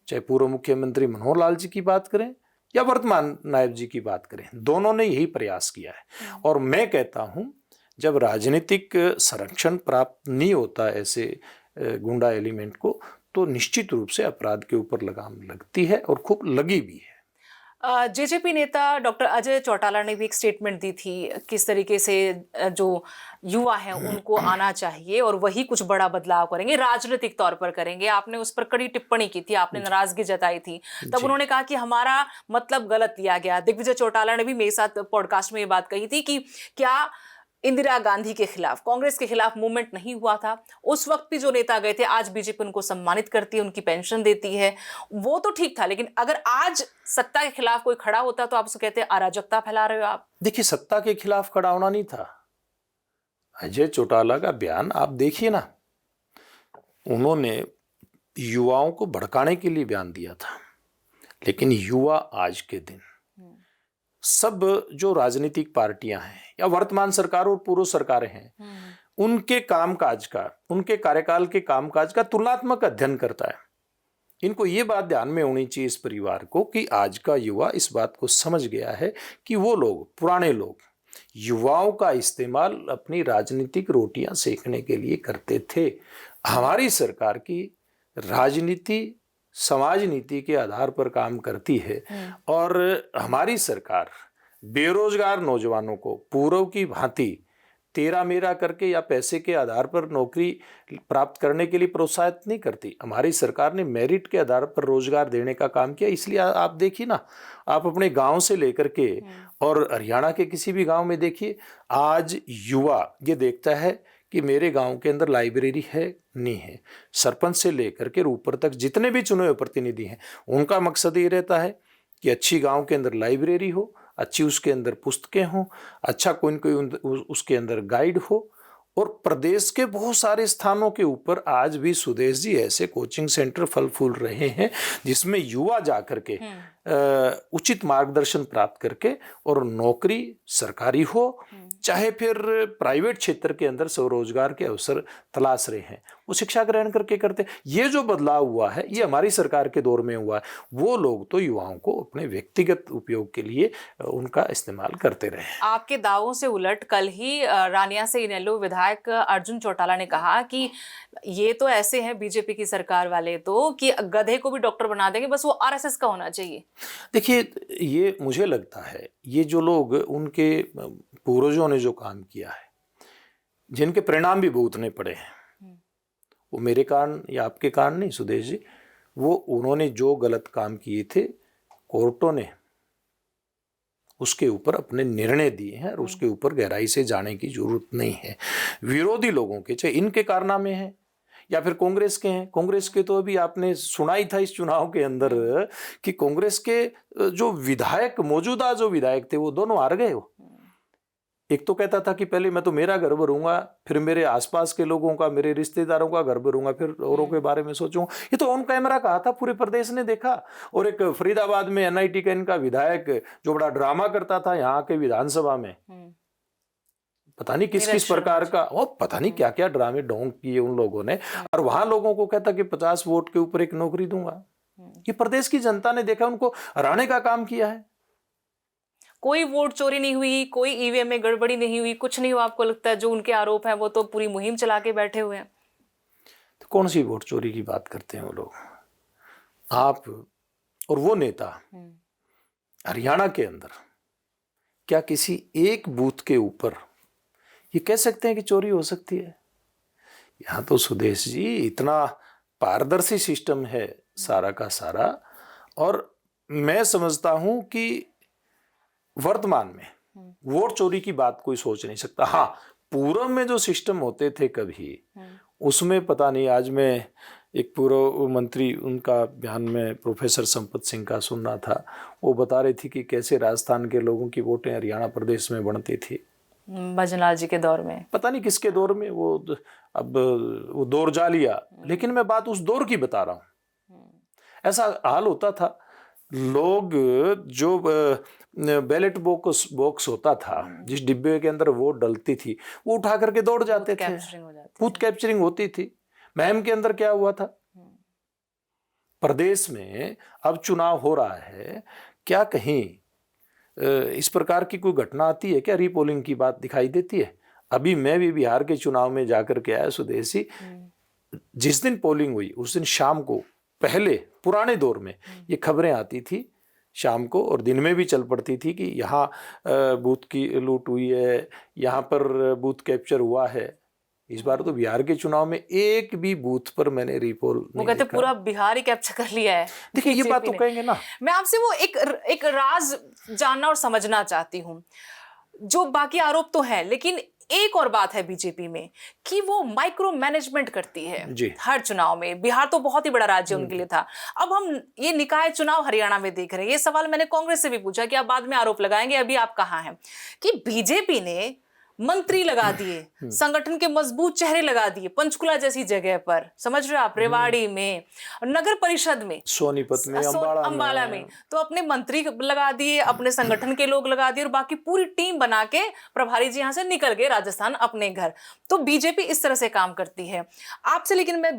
चाहे पूर्व मुख्यमंत्री मनोहर लाल जी की बात करें या वर्तमान नायब जी की बात करें, दोनों ने यही प्रयास किया है। और मैं कहता हूं, जब राजनीतिक संरक्षण प्राप्त नहीं होता ऐसे गुंडा एलिमेंट को, तो निश्चित रूप से अपराध के ऊपर लगाम लगती है और खूब लगी भी है। जेजेपी नेता डॉक्टर अजय चौटाला ने भी एक स्टेटमेंट दी थी, किस तरीके से जो युवा हैं उनको आना चाहिए और वही कुछ बड़ा बदलाव करेंगे, राजनीतिक तौर पर करेंगे। आपने उस पर कड़ी टिप्पणी की थी, आपने नाराजगी जताई थी, तब उन्होंने कहा कि हमारा मतलब गलत लिया गया। दिग्विजय चौटाला ने भी मेरे साथ पॉडकास्ट में ये बात कही थी कि क्या इंदिरा गांधी के खिलाफ, कांग्रेस के खिलाफ मूवमेंट नहीं हुआ था? उस वक्त भी जो नेता गए थे, आज बीजेपी उनको सम्मानित करती है, उनकी पेंशन देती है, वो तो ठीक था। लेकिन अगर आज सत्ता के खिलाफ कोई खड़ा होता तो आप उसे कहते हैं अराजकता फैला रहे हो आप। देखिए, सत्ता के खिलाफ खड़ा होना नहीं था। अजय चौटाला का बयान आप देखिए ना, उन्होंने युवाओं को भड़काने के लिए बयान दिया था। लेकिन युवा आज के दिन सब जो राजनीतिक पार्टियां हैं या वर्तमान सरकार और पूर्व सरकारें हैं, उनके कामकाज का, उनके कार्यकाल के कामकाज का तुलनात्मक अध्ययन करता है। इनको ये बात ध्यान में होनी चाहिए इस परिवार को कि आज का युवा इस बात को समझ गया है कि वो लोग, पुराने लोग, युवाओं का इस्तेमाल अपनी राजनीतिक रोटियां सेकने के लिए करते थे। हमारी सरकार की राजनीति समाज नीति के आधार पर काम करती है और हमारी सरकार बेरोजगार नौजवानों को पूर्व की भांति तेरा मेरा करके या पैसे के आधार पर नौकरी प्राप्त करने के लिए प्रोत्साहित नहीं करती। हमारी सरकार ने मेरिट के आधार पर रोजगार देने का काम किया। इसलिए आप देखिए ना, आप अपने गांव से लेकर के और हरियाणा के किसी भी गांव में देखिए, आज युवा ये देखता है कि मेरे गांव के अंदर लाइब्रेरी है नहीं है। सरपंच से लेकर के ऊपर तक जितने भी चुने हुए प्रतिनिधि हैं, उनका मकसद ये रहता है कि अच्छी गांव के अंदर लाइब्रेरी हो, अच्छी उसके अंदर पुस्तकें हों, अच्छा कोई न कोई उसके अंदर गाइड हो। और प्रदेश के बहुत सारे स्थानों के ऊपर आज भी सुदेश जी ऐसे कोचिंग सेंटर फल फूल रहे हैं जिसमें युवा जाकर के उचित मार्गदर्शन प्राप्त करके और नौकरी सरकारी हो चाहे फिर प्राइवेट क्षेत्र के अंदर स्वरोजगार के अवसर तलाश रहे हैं, वो शिक्षा ग्रहण करके करते। ये जो बदलाव हुआ है ये हमारी सरकार के दौर में हुआ है। वो लोग तो युवाओं को अपने व्यक्तिगत उपयोग के लिए उनका इस्तेमाल करते रहे। आपके दावों से उलट कल ही रानिया से इनेलो विधायक अर्जुन चौटाला ने कहा कि ये तो ऐसे हैं बीजेपी की सरकार वाले तो कि गधे को भी डॉक्टर बना देंगे, बस वो आरएसएस का होना चाहिए। देखिए, ये मुझे लगता है ये जो लोग उनके पूर्वजों ने जो काम किया है, जिनके परिणाम भी भुगतने पड़े हैं, वो मेरे कारण या आपके कारण नहीं सुदेश जी, वो उन्होंने जो गलत काम किए थे कोर्टों ने उसके ऊपर अपने निर्णय दिए हैं और उसके ऊपर गहराई से जाने की जरूरत नहीं है। विरोधी लोगों के, चाहे इनके कारनामे हैं या फिर कांग्रेस के हैं, कांग्रेस के तो अभी आपने सुना ही था इस चुनाव के अंदर कि कांग्रेस के जो विधायक, मौजूदा जो विधायक थे, वो दोनों हार गए। हो एक तो कहता था कि पहले मैं तो मेरा घर भरूंगा, फिर मेरे आसपास के लोगों का, मेरे रिश्तेदारों का घर भरूंगा, फिर औरों के बारे में सोचूंगा। ये तो ऑन कैमरा कहा था, पूरे प्रदेश ने देखा। और एक फरीदाबाद में NIT का इनका विधायक जो बड़ा ड्रामा करता था यहाँ के विधानसभा में, पता नहीं किस किस प्रकार का, वो पता नहीं क्या क्या ड्रामे ढोंग किए उन लोगों ने, और वहां लोगों को कहता कि 50 वोट के ऊपर एक नौकरी दूंगा। ये प्रदेश की जनता ने देखा, उनको हराने का काम किया है। कोई वोट चोरी नहीं हुई, कोई EVM में गड़बड़ी नहीं हुई, कुछ नहीं हुआ। आपको लगता है जो उनके आरोप हैं वो तो पूरी मुहिम चला के बैठे हुए हैं? तो कौन सी वोट चोरी की बात करते हैं वो लोग? आप और वो नेता हरियाणा के अंदर क्या किसी एक बूथ के ऊपर ये कह सकते हैं कि चोरी हो सकती है? यहाँ तो सुदेश जी इतना पारदर्शी सिस्टम है सारा का सारा, और मैं समझता हूं कि वर्तमान में वोट चोरी की बात कोई सोच नहीं सकता। हाँ, पूर्व में जो सिस्टम होते थे कभी, उसमें पता नहीं, आज मैं एक पूर्व मंत्री, उनका बयान में प्रोफेसर संपत सिंह का सुन रहा था, वो बता रही थी कि कैसे राजस्थान के लोगों की वोटें हरियाणा प्रदेश में बढ़ती थी। भजनलाल जी के दौर में, पता नहीं किसके दौर में, अब वो दौर जा लिया, लेकिन मैं बात उस दौर की बता रहा हूँ। ऐसा हाल होता था, लोग जो बैलेट बॉक्स होता था, जिस डिब्बे के अंदर वोट डलती थी, वो उठा करके दौड़ जाते थे, बूथ कैप्चरिंग होती थी। महम के अंदर क्या हुआ था? प्रदेश में अब चुनाव हो रहा है, क्या कहीं इस प्रकार की कोई घटना आती है क्या? रीपोलिंग की बात दिखाई देती है? अभी मैं भी बिहार के चुनाव में जाकर के आया सुदेशी, जिस दिन पोलिंग हुई उस दिन शाम को, पहले पुराने दौर में ये खबरें आती थी शाम को, और दिन में भी चल पड़ती थी कि यहाँ बूथ की लूट हुई है, यहाँ पर बूथ कैप्चर हुआ है। इस बार तो बिहार के चुनाव में एक भी बूथ पर मैंने रीपोल नहीं, वो कहते पूरा बिहार ही कैप्चर कर लिया है। देखिए ये बात तो कहेंगे ना। मैं आपसे वो एक राज जानना और समझना चाहती हूँ। जो बाकी आरोप तो है, लेकिन एक और बात है बीजेपी में कि वो माइक्रो मैनेजमेंट करती है हर चुनाव में। बिहार तो बहुत ही बड़ा राज्य उनके लिए था। अब हम ये निकाय चुनाव हरियाणा में देख रहे हैं। ये सवाल मैंने कांग्रेस से भी पूछा कि आप बाद में आरोप लगाएंगे, अभी आप कहाँ हैं, कि बीजेपी ने मंत्री लगा दिए, संगठन के मजबूत चेहरे लगा दिए पंचकुला जैसी जगह पर, समझ रहे हो आप, रेवाड़ी में, नगर परिषद में, सोनीपत में, अंबाला में, तो अपने मंत्री लगा दिए, अपने संगठन के लोग लगा दिए, और बाकी पूरी टीम बना के प्रभारी जी यहाँ से निकल गए राजस्थान अपने घर। तो बीजेपी इस तरह से काम करती है। आपसे लेकिन मैं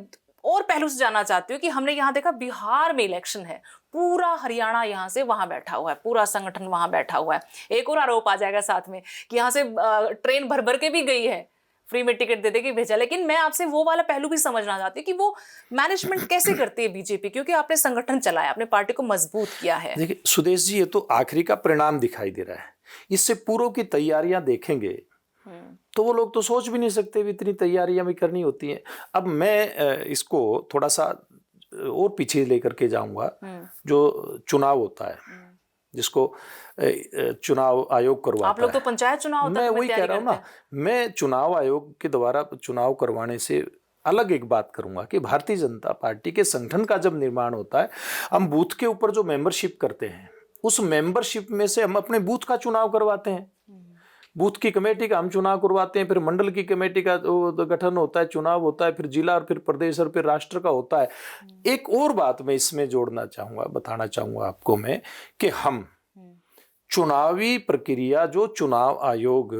और पहलू से जानना चाहती हूँ कि हमने यहाँ देखा बिहार में इलेक्शन है, पूरा हरियाणा यहाँ से वहां बैठा हुआ है, पूरा संगठन वहां बैठा हुआ है। एक और आरोप आ जाएगा साथ में कि यहाँ से ट्रेन भर भर के भी गई है, फ्री में टिकट दे दे के भेजा। लेकिन मैं आपसे वो वाला पहलू भी समझना चाहती हूँ कि वो मैनेजमेंट कैसे करती है बीजेपी, क्योंकि आपने संगठन चलाया, अपने पार्टी को मजबूत किया है। देखिए सुदेश जी, ये तो आखिरी का परिणाम दिखाई दे रहा है। इससे पूर्व की तैयारियां देखेंगे तो वो लोग तो सोच भी नहीं सकते भी इतनी तैयारियां भी करनी होती हैं। अब मैं इसको थोड़ा सा और पीछे लेकर के जाऊंगा। जो चुनाव होता है, जिसको चुनाव आयोग करवाता है, आप लोग तो पंचायत चुनाव, मैं वही कह रहा हूँ ना, मैं चुनाव आयोग के द्वारा चुनाव करवाने से अलग एक बात करूंगा कि भारतीय जनता पार्टी के संगठन का जब निर्माण होता है, हम बूथ के ऊपर जो मेंबरशिप करते हैं, उस मेंबरशिप में से हम अपने बूथ का चुनाव करवाते हैं, बूथ की कमेटी का हम चुनाव करवाते हैं, फिर मंडल की कमेटी का गठन होता है, चुनाव होता है, फिर जिला और फिर प्रदेश और फिर राष्ट्र का होता है। एक और बात मैं इसमें जोड़ना चाहूंगा, बताना चाहूंगा आपको मैं, कि हम चुनावी प्रक्रिया जो चुनाव आयोग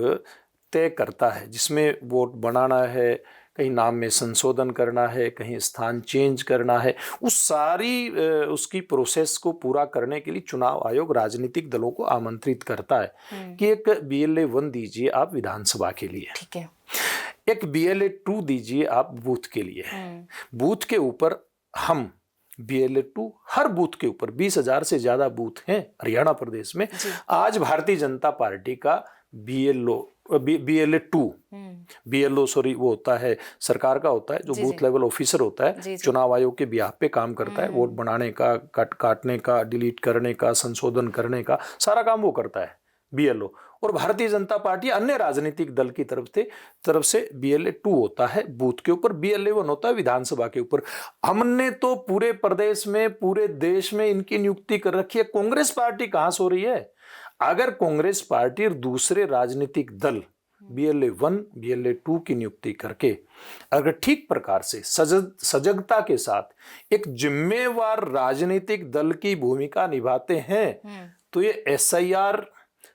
तय करता है, जिसमें वोट बनाना है, कहीं नाम में संशोधन करना है, कहीं स्थान चेंज करना है, उस सारी उसकी प्रोसेस को पूरा करने के लिए चुनाव आयोग राजनीतिक दलों को आमंत्रित करता है कि एक BLA 1 दीजिए आप विधानसभा के लिए, ठीक है, एक BLA 2 दीजिए आप बूथ के लिए। बूथ के ऊपर हम BLA 2 हर बूथ के ऊपर 20,000 से ज्यादा बूथ हैं हरियाणा प्रदेश में। आज भारतीय जनता पार्टी का BLA 2 BLO सॉरी वो होता है सरकार का, होता है जो बूथ लेवल ऑफिसर होता है, चुनाव आयोग के बिहाफ पे काम करता है, वोट बनाने का, काटने का, डिलीट करने का, संशोधन करने का सारा काम वो करता है। BLO, और भारतीय जनता पार्टी अन्य राजनीतिक दल की तरफ से BLA 2 होता है बूथ के ऊपर, BLA 1 होता है विधानसभा के ऊपर। हमने तो पूरे प्रदेश में, पूरे देश में इनकी नियुक्ति कर रखी है। कांग्रेस पार्टी कहां सो रही है? अगर कांग्रेस पार्टी और दूसरे राजनीतिक दल BLA 1, BLA 2 की नियुक्ति करके अगर ठीक प्रकार से सजगता के साथ एक जिम्मेवार राजनीतिक दल की भूमिका निभाते हैं तो ये SIR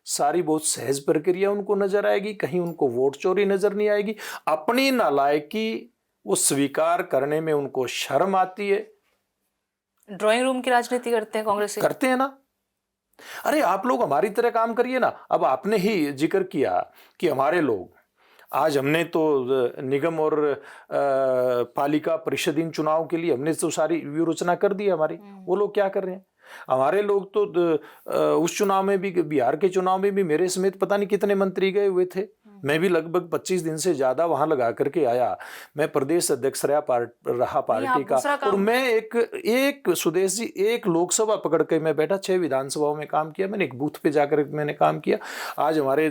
सारी बहुत सहज प्रक्रिया उनको नजर आएगी, कहीं उनको वोट चोरी नजर नहीं आएगी। अपनी नालायकी वो स्वीकार करने में उनको शर्म आती है। ड्राइंग रूम की राजनीति करते हैं कांग्रेस, करते हैं ना। अरे आप लोग हमारी तरह काम करिए ना। अब आपने ही जिक्र किया कि हमारे लोग, आज हमने तो निगम और पालिका परिषद इन चुनाव के लिए हमने तो सारी व्यूह कर दी हमारी। वो लोग क्या कर रहे हैं? हमारे लोग तो उस चुनाव में भी, बिहार के चुनाव में भी मेरे समेत पता नहीं कितने मंत्री गए हुए थे। मैं भी लगभग 25 दिन से ज्यादा वहां लगा करके आया। मैं प्रदेश अध्यक्ष रहा पार्टी का, और मैं एक सुदेश जी, एक लोकसभा पकड़ के मैं बैठा, 6 विधानसभाओं में काम किया मैंने, एक बूथ पे जाकर मैंने काम किया। आज हमारे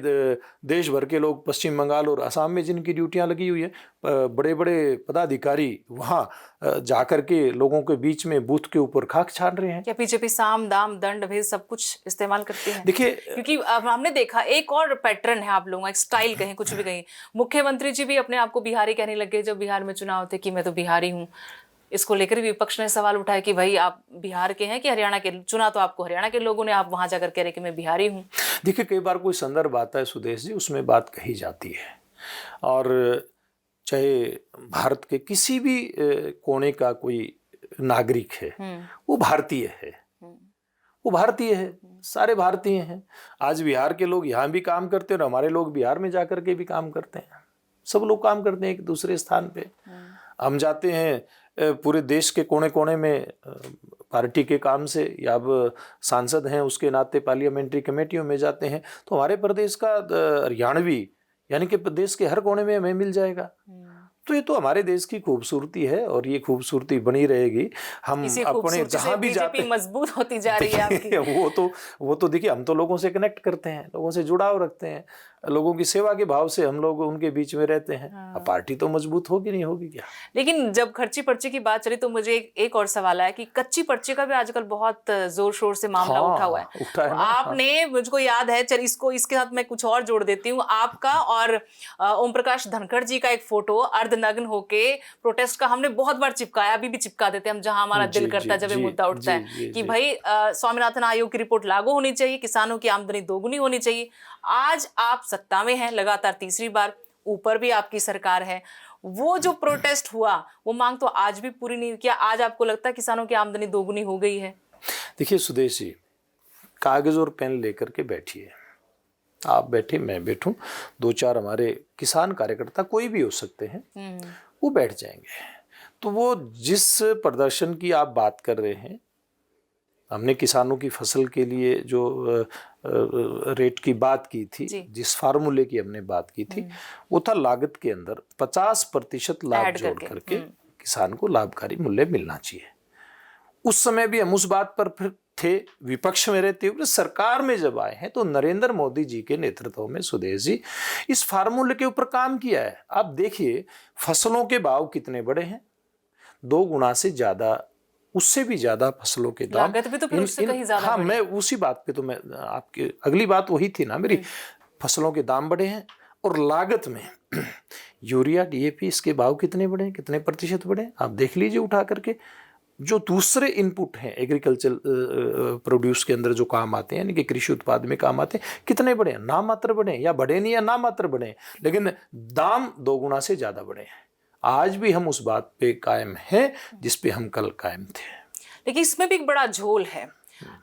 देश भर के लोग, पश्चिम बंगाल और असम में जिनकी ड्यूटियां लगी हुई है, बड़े बड़े पदाधिकारी वहां जाकर के लोगों के बीच में बूथ के ऊपर खाक छान रहे हैं। क्या बीजेपी साम दाम दंड भेद सब कुछ इस्तेमाल करती है? देखिए, क्योंकि अब हमने देखा एक और पैटर्न है आप लोगों का, एक स्टाइल कहें, कुछ भी कहें। मुख्यमंत्री जी भी अपने आप को बिहारी कहने लगे जब बिहार में चुनाव थे कि मैं तो बिहारी हूँ। इसको लेकर विपक्ष ने सवाल उठाया कि भाई आप बिहार के हैं कि हरियाणा के? चुना तो आपको हरियाणा के लोगों ने, आप वहां जाकर कह रहे कि मैं बिहारी हूँ। देखिए, कई बार कोई संदर्भ आता है सुदेश जी, उसमें बात कही जाती है, और चाहे भारत के किसी भी कोने का कोई नागरिक है, वो भारतीय है, वो भारतीय है, सारे भारतीय हैं। आज बिहार के लोग यहाँ भी काम करते हैं और हमारे लोग बिहार में जाकर के भी काम करते हैं। सब लोग काम करते हैं एक दूसरे स्थान पे। हम जाते हैं पूरे देश के कोने कोने में पार्टी के काम से, या अब सांसद हैं उसके नाते पार्लियामेंट्री कमेटियों में जाते हैं, तो हमारे प्रदेश का हरियाणवी यानी कि प्रदेश के हर कोने में हमें मिल जाएगा। तो ये तो हमारे देश की खूबसूरती है और ये खूबसूरती बनी रहेगी। हम अपने जहां भी जाते हैं, मजबूत होती जा रही है आपकी। वो तो देखिए, हम तो लोगों से कनेक्ट करते हैं, लोगों से जुड़ाव रखते हैं, लोगों की सेवा के भाव से हम लोग उनके बीच में रहते हैं। अब पार्टी तो मजबूत होगी नहीं होगी क्या? लेकिन जब खर्ची पर्ची की बात चली तो मुझे एक और सवाल आया कि कच्ची पर्ची का भी आजकल बहुत जोर शोर से मामला उठा हुआ है। उठा है आपने, मुझको याद है, चल इसके साथ मैं कुछ और जोड़ देती हूँ, आपका और ओम प्रकाश धनखड़ जी का एक फोटो अर्धनग्न होके प्रोटेस्ट का हमने बहुत बार चिपकाया, अभी भी चिपका देते हैं हम जहां हमारा दिल करता है जब ये मुद्दा उठता है कि भाई स्वामीनाथन आयोग की रिपोर्ट लागू होनी चाहिए, किसानों की आमदनी दोगुनी होनी चाहिए। आज आप सत्ता में हैं लगातार तीसरी बार, ऊपर भी आपकी सरकार है, वो जो प्रोटेस्ट हुआ वो मांग तो आज भी पूरी नहीं। क्या आज आपको लगता है किसानों की आमदनी दोगुनी हो गई है? देखिए सुदेश जी, कागज और पेन लेकर के बैठिए, आप बैठे, मैं बैठूं, 2-4 हमारे किसान कार्यकर्ता कोई भी हो सकते हैं, वो बैठ जाएंगे। तो वो जिस प्रदर्शन की आप बात कर रहे हैं, हमने किसानों की फसल के लिए जो रेट की बात की थी, जिस फार्मूले की हमने बात की थी, वो था लागत के अंदर 50% लाभ जोड़ करके किसान को लाभकारी मूल्य मिलना चाहिए। उस समय भी हम उस बात पर फिर थे, विपक्ष में रहते हुए। सरकार में जब आए हैं तो नरेंद्र मोदी जी के नेतृत्व में सुदेश जी इस फार्मूले के ऊपर काम किया है। आप देखिए फसलों के भाव कितने बड़े हैं, 2 गुना से ज्यादा, उससे भी ज्यादा फसलों के दाम। लागत भी तो फिर उससे कहीं ज्यादा। हाँ, मैं उसी बात पे तो मैं आपकी अगली बात वही थी ना मेरी। फसलों के दाम बढ़े हैं और लागत में यूरिया, DAP, इसके भाव कितने बढ़े, कितने प्रतिशत बढ़े, आप देख लीजिए उठा करके। जो दूसरे इनपुट हैं एग्रीकल्चर प्रोड्यूस के अंदर जो काम आते हैं, यानी कि कृषि उत्पाद में काम आते हैं, कितने बढ़े? ना मात्र बढ़े, या बढ़े नहीं या ना मात्र बढ़े, लेकिन दाम 2 गुना से ज्यादा बढ़े हैं। आज भी हम उस बात पे कायम हैं जिस पे हम कल कायम थे। लेकिन इसमें भी एक बड़ा झोल है।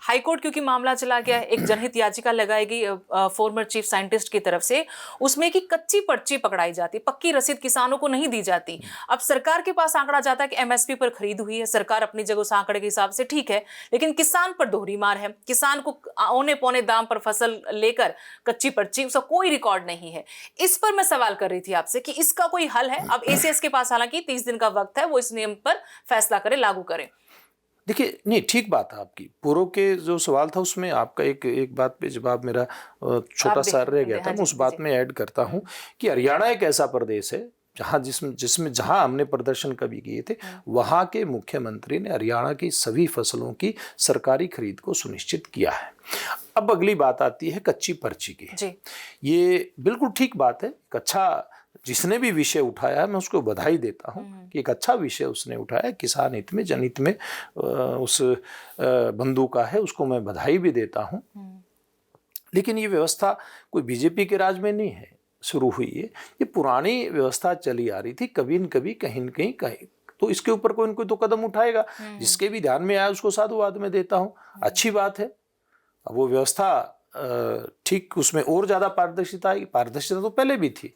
हाईकोर्ट क्योंकि मामला चला गया, एक जनहित याचिका लगाई गई फॉर्मर चीफ साइंटिस्ट की तरफ से, उसमें कि कच्ची पर्ची पकड़ाई जाती, पक्की रसीद किसानों को नहीं दी जाती। अब सरकार के पास आंकड़ा जाता है कि MSP पर खरीद हुई है, सरकार अपनी जगह उस आंकड़े के हिसाब से ठीक है, लेकिन किसान पर दोहरी मार है। किसान को औने पौने दाम पर फसल लेकर कच्ची पर्ची, उसका कोई रिकॉर्ड नहीं है। इस पर मैं सवाल कर रही थी आपसे कि इसका कोई हल है? अब ACS के पास हालांकि 30 दिन का वक्त है, वो इस नियम पर फैसला करे, लागू करे। देखिए, नहीं, ठीक बात है आपकी। पूर्व के जो सवाल था उसमें आपका एक बात पे जवाब मेरा छोटा सा रह गया था, मैं उस बात में ऐड करता हूँ कि हरियाणा एक ऐसा प्रदेश है जहाँ हमने प्रदर्शन कभी किए थे, वहाँ के मुख्यमंत्री ने हरियाणा की सभी फसलों की सरकारी खरीद को सुनिश्चित किया है। अब अगली बात आती है कच्ची पर्ची की जी। ये बिल्कुल ठीक बात है। एक अच्छा, जिसने भी विषय उठाया है मैं उसको बधाई देता हूँ कि एक अच्छा विषय उसने उठाया, किसान हित में, जनहित में उस बंधु का है, उसको मैं बधाई भी देता हूँ। लेकिन ये व्यवस्था कोई बीजेपी के राज में नहीं है शुरू हुई है, ये पुरानी व्यवस्था चली आ रही थी। कभी न कभी कहीं न कहीं तो इसके ऊपर कोई न कोई तो कदम उठाएगा। जिसके भी ध्यान में आया उसको साधुवाद में देता हूँ, अच्छी बात है। अब वो व्यवस्था ठीक, उसमें और ज्यादा पारदर्शिता आएगी। पारदर्शिता तो पहले भी थी,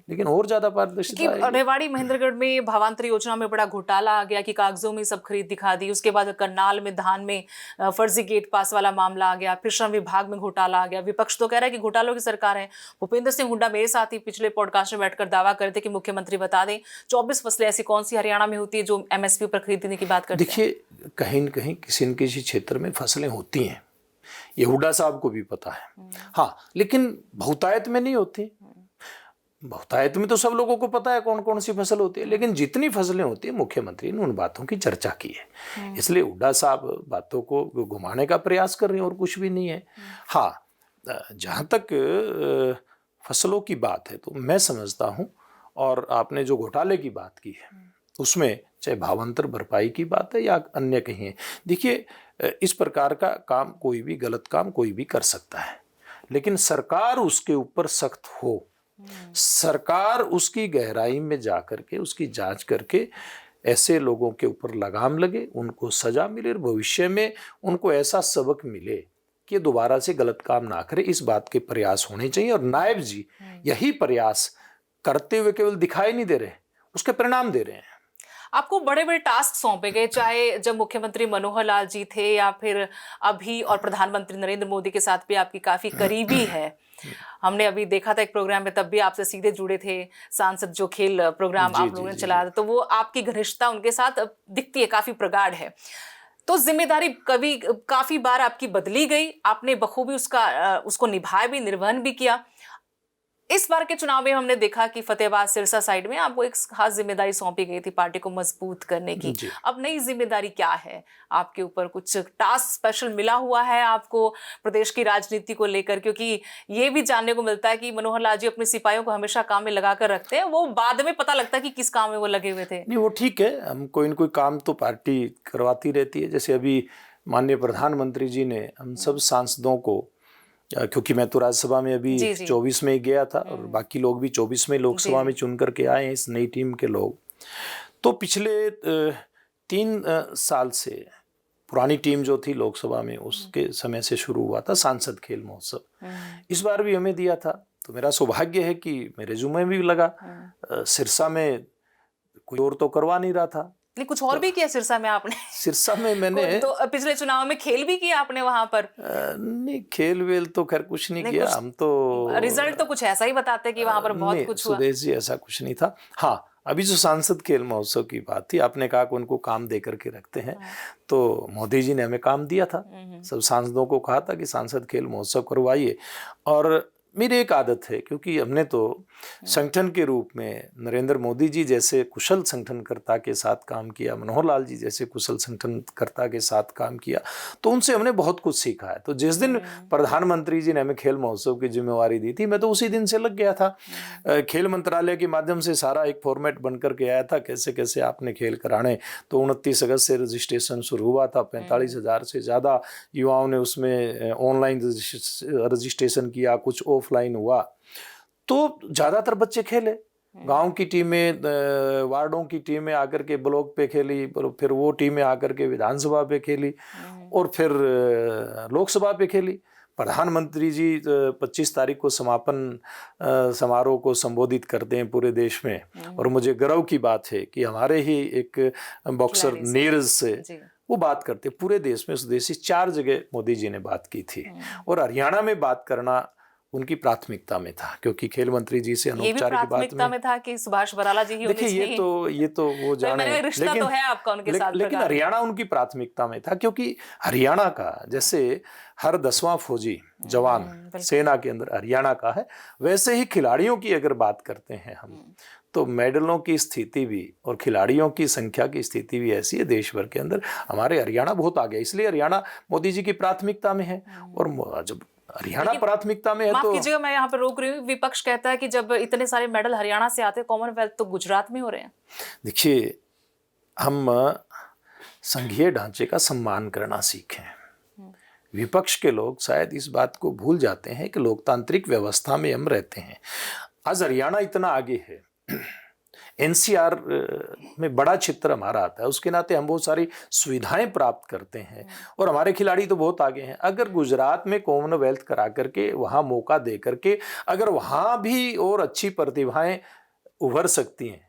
लेकिन और ज्यादा पारदर्शिता आएगी। रेवाड़ी महेंद्रगढ़ में भावांतर योजना में बड़ा घोटाला आ गया कि कागजों में सब खरीद दिखा दी। उसके बाद करनाल में धान में फर्जी गेट पास वाला मामला आ गया। फिर श्रम विभाग में घोटाला आ गया। विपक्ष तो कह रहा है कि घोटालों की सरकार है। भूपेंद्र सिंह हुड्डा मेरे साथ ही पिछले पॉडकास्ट में बैठकर दावा करते कि मुख्यमंत्री बता दें 24 फसलें ऐसी कौन सी हरियाणा में होती है जो MSP पर खरीदने की बात करते हैं। देखिए, कहीं न कहीं किसी न किसी क्षेत्र में फसलें होती हैं, ये हुड्डा साहब को भी पता है। हाँ, लेकिन बहुतायत में नहीं होती। बहुतायत में तो सब लोगों को पता है कौन कौन सी फसल होती है, लेकिन जितनी फसलें होती है मुख्यमंत्री ने उन बातों की चर्चा की है। इसलिए हुड्डा साहब बातों को घुमाने का प्रयास कर रहे हैं और कुछ भी नहीं है। हाँ, जहाँ तक फसलों की बात है तो मैं समझता हूँ, और आपने जो घोटाले की बात की है उसमें चाहे भावांतर भरपाई की बात है या अन्य कहीं है, देखिए इस प्रकार का काम, कोई भी गलत काम कोई भी कर सकता है, लेकिन सरकार उसके ऊपर सख्त हो, सरकार उसकी गहराई में जा करके उसकी जांच करके ऐसे लोगों के ऊपर लगाम लगे, उनको सजा मिले और भविष्य में उनको ऐसा सबक मिले कि दोबारा से गलत काम ना करे। इस बात के प्रयास होने चाहिए, और नायब जी यही प्रयास करते हुए केवल दिखाई नहीं दे रहे, उसके परिणाम दे रहे हैं। आपको बड़े बड़े टास्क सौंपे गए, चाहे जब मुख्यमंत्री मनोहर लाल जी थे या फिर अभी, और प्रधानमंत्री नरेंद्र मोदी के साथ भी आपकी काफी करीबी है। हमने अभी देखा था एक प्रोग्राम में, तब भी आपसे सीधे जुड़े थे। सांसद जो खेल प्रोग्राम आप लोगों ने चलाया था, तो वो आपकी घनिष्ठता उनके साथ दिखती है, काफी प्रगाढ़ है। तो जिम्मेदारी काफी बार आपकी बदली गई, आपने बखूबी उसको निभाया भी, निर्वहन भी किया। इस बार के चुनाव में हमने देखा कि फतेहाबाद सिरसा साइड में आपको एक खास जिम्मेदारी सौंपी गई थी पार्टी को मजबूत करने की। अब नई जिम्मेदारी क्या है आपके ऊपर? कुछ टास्क स्पेशल मिला हुआ है आपको प्रदेश की राजनीति को लेकर? क्योंकि ये भी जानने को मिलता है कि मनोहर लाल जी अपने सिपाहियों को हमेशा काम में लगा कर रखते हैं, वो बाद में पता लगता है कि किस काम में वो लगे हुए थे। नहीं, वो ठीक है, हम कोई न कोई काम तो पार्टी करवाती रहती है। जैसे अभी माननीय प्रधानमंत्री जी ने हम सब सांसदों को, क्योंकि मैं तो राज्यसभा में अभी 24 में ही गया था और बाकी लोग भी 24 में लोकसभा में चुन करके आए हैं, इस नई टीम के लोग। तो पिछले 3 साल से पुरानी टीम जो थी लोकसभा में, उसके समय से शुरू हुआ था सांसद खेल महोत्सव। इस बार भी हमें दिया था, तो मेरा सौभाग्य है कि मेरे रेज़्यूमे भी लगा। सिरसा में कोई और तो करवा नहीं रहा था। नहीं, कुछ और भी किया सिरसा में आपने? सिरसा में मैंने तो पिछले चुनाव में खेल भी किया आपने वहां पर? नहीं, खेल वेल तो खैर कुछ नहीं किया। हम तो रिजल्ट तो कुछ ऐसा ही बताते कि वहां पर बहुत कुछ हुआ। सुदेश जी, ऐसा कुछ नहीं था। हाँ, अभी जो सांसद खेल महोत्सव की बात थी, आपने कहा कि उनको काम दे करके रखते हैं, तो मोदी जी ने हमें काम दिया था। सब सांसदों को कहा था कि सांसद खेल महोत्सव करवाइए। और मेरी एक आदत है, क्योंकि हमने तो संगठन के रूप में नरेंद्र मोदी जी जैसे कुशल संगठनकर्ता के साथ काम किया, मनोहर लाल जी जैसे कुशल संगठनकर्ता के साथ काम किया, तो उनसे हमने बहुत कुछ सीखा है। तो जिस दिन प्रधानमंत्री जी ने हमें खेल महोत्सव की जिम्मेवारी दी थी, मैं तो उसी दिन से लग गया था। खेल मंत्रालय के माध्यम से सारा एक फॉर्मेट बन करके आया था, कैसे कैसे आपने खेल कराने। तो 29 अगस्त से रजिस्ट्रेशन शुरू हुआ था। 45,000 से ज़्यादा युवाओं ने उसमें ऑनलाइन रजिस्ट्रेशन किया, कुछ ऑफलाइन हुआ। तो ज़्यादातर बच्चे खेले, गांव की टीमें, वार्डों की टीमें आकर के ब्लॉक पे खेली, फिर वो टीमें आकर के विधानसभा पे खेली, और फिर लोकसभा पे खेली। प्रधानमंत्री जी 25 तारीख को समापन समारोह को संबोधित करते हैं पूरे देश में, और मुझे गर्व की बात है कि हमारे ही एक बॉक्सर नीरज से वो बात करते पूरे देश में। स्वदेशी 4 जगह मोदी जी ने बात की थी, और हरियाणा में बात करना उनकी प्राथमिकता में था, क्योंकि खेल मंत्री जी से ये भी अनौपचारिक बात प्राथमिकता में था कि सुभाष बराला जी ही होने देखिए चाहिए। ये तो वो तो जाने, मैंने रिश्ता तो है आपका उनके साथ लेकिन प्रगाढ़। हरियाणा उनकी प्राथमिकता में था, क्योंकि हरियाणा का जैसे हर 10वां फौजी जवान सेना के अंदर हरियाणा का है, वैसे ही खिलाड़ियों की अगर बात करते हैं हम, तो मेडलों की स्थिति भी और खिलाड़ियों की संख्या की स्थिति भी ऐसी है देश भर के अंदर, हमारे हरियाणा बहुत आगे, इसलिए हरियाणा मोदी जी की प्राथमिकता में है। और जब हरियाणा प्राथमिकता में है माफ तो कीजिएगा, मैं यहाँ पर रोक रही हूँ। विपक्ष कहता है कि जब इतने सारे मेडल हरियाणा से आते हैं, कॉमनवेल्थ तो गुजरात में हो रहे हैं। देखिए, हम संघीय ढांचे का सम्मान करना सीखें। विपक्ष के लोग शायद इस बात को भूल जाते हैं कि लोकतांत्रिक व्यवस्था में हम रहते हैं। आज हरियाणा इतना आगे है, एनसीआर में बड़ा क्षेत्र हमारा आता है, उसके नाते हम बहुत सारी सुविधाएं प्राप्त करते हैं और हमारे खिलाड़ी तो बहुत आगे हैं। अगर गुजरात में कॉमनवेल्थ करा करके वहाँ मौका दे करके अगर वहाँ भी और अच्छी प्रतिभाएं उभर सकती हैं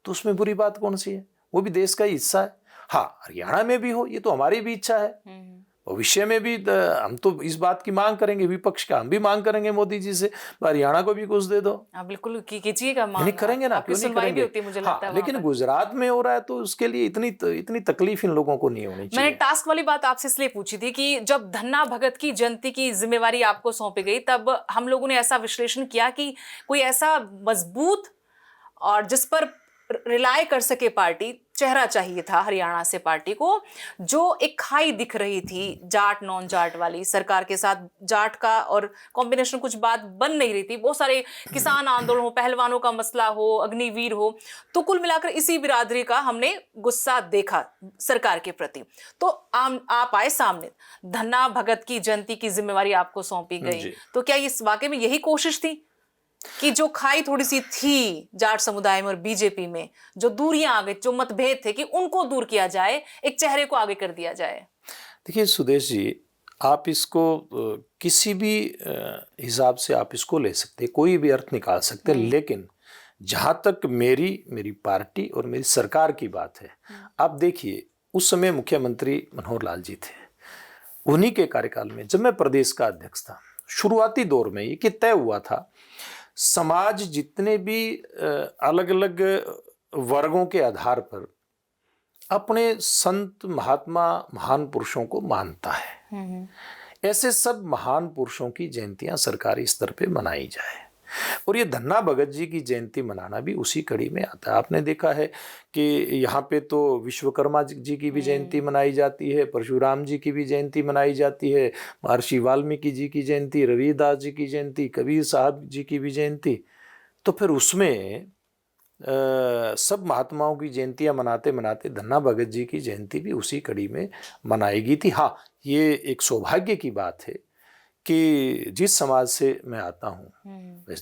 तो उसमें बुरी बात कौन सी है? वो भी देश का हिस्सा है। हाँ, हरियाणा में भी हो, ये तो हमारी भी इच्छा है। भविष्य में भी हम तो इस बात की मांग करेंगे, विपक्ष का हम भी मांग करेंगे मोदी जी से, हरियाणा को भी कुछ दे दो। बिल्कुल कीजिएगा मांग, नहीं करेंगे ना, क्यों नहीं करेंगे? होती मुझे लगता है। लेकिन गुजरात में हो रहा है तो उसके लिए इतनी तकलीफ इन लोगों को नहीं होनी चाहिए। मैंने टास्क वाली बात आपसे इसलिए पूछी थी कि जब धन्ना भगत की जयंती की जिम्मेवारी आपको सौंपी गई, तब हम लोगों ने ऐसा विश्लेषण किया कि कोई ऐसा मजबूत और जिस पर रिलाय कर सके पार्टी चेहरा चाहिए था हरियाणा से पार्टी को, जो एक खाई दिख रही थी जाट नॉन जाट वाली। सरकार के साथ जाट का और कॉम्बिनेशन कुछ बात बन नहीं रही थी। बहुत सारे किसान आंदोलन हो, पहलवानों का मसला हो, अग्निवीर हो, तो कुल मिलाकर इसी बिरादरी का हमने गुस्सा देखा सरकार के प्रति। तो आप आए सामने, धन्ना भगत की जयंती की जिम्मेवारी आपको सौंपी गई, तो क्या इस वाकई में यही कोशिश थी कि जो खाई थोड़ी सी थी जाट समुदाय में और बीजेपी में, जो दूरियां आ गई, जो मतभेद थे, कि उनको दूर किया जाए, एक चेहरे को आगे कर दिया जाए? देखिए सुदेश जी, आप इसको किसी भी हिसाब से आप इसको ले सकते, कोई भी अर्थ निकाल सकते, लेकिन जहां तक मेरी पार्टी और मेरी सरकार की बात है, आप देखिए उस समय मुख्यमंत्री मनोहर लाल जी थे। उन्हीं के कार्यकाल में जब मैं प्रदेश का अध्यक्ष था, शुरुआती दौर में ये तय हुआ था, समाज जितने भी अलग अलग वर्गों के आधार पर अपने संत महात्मा महान पुरुषों को मानता है, ऐसे सब महान पुरुषों की जयंतियां सरकारी स्तर पे मनाई जाए। और ये धन्ना भगत जी की जयंती मनाना भी उसी कड़ी में आता है। आपने देखा है कि यहाँ पे तो विश्वकर्मा जी की भी जयंती मनाई जाती है, परशुराम जी की भी जयंती मनाई जाती है, महर्षि वाल्मीकि जी की जयंती, रविदास जी की जयंती, कबीर साहब जी की भी जयंती। तो फिर उसमें सब महात्माओं की जयंतियां मनाते मनाते धन्ना भगत जी की जयंती भी उसी कड़ी में मनाएगी थी। हाँ, ये एक सौभाग्य की बात है कि जिस समाज से मैं आता हूँ,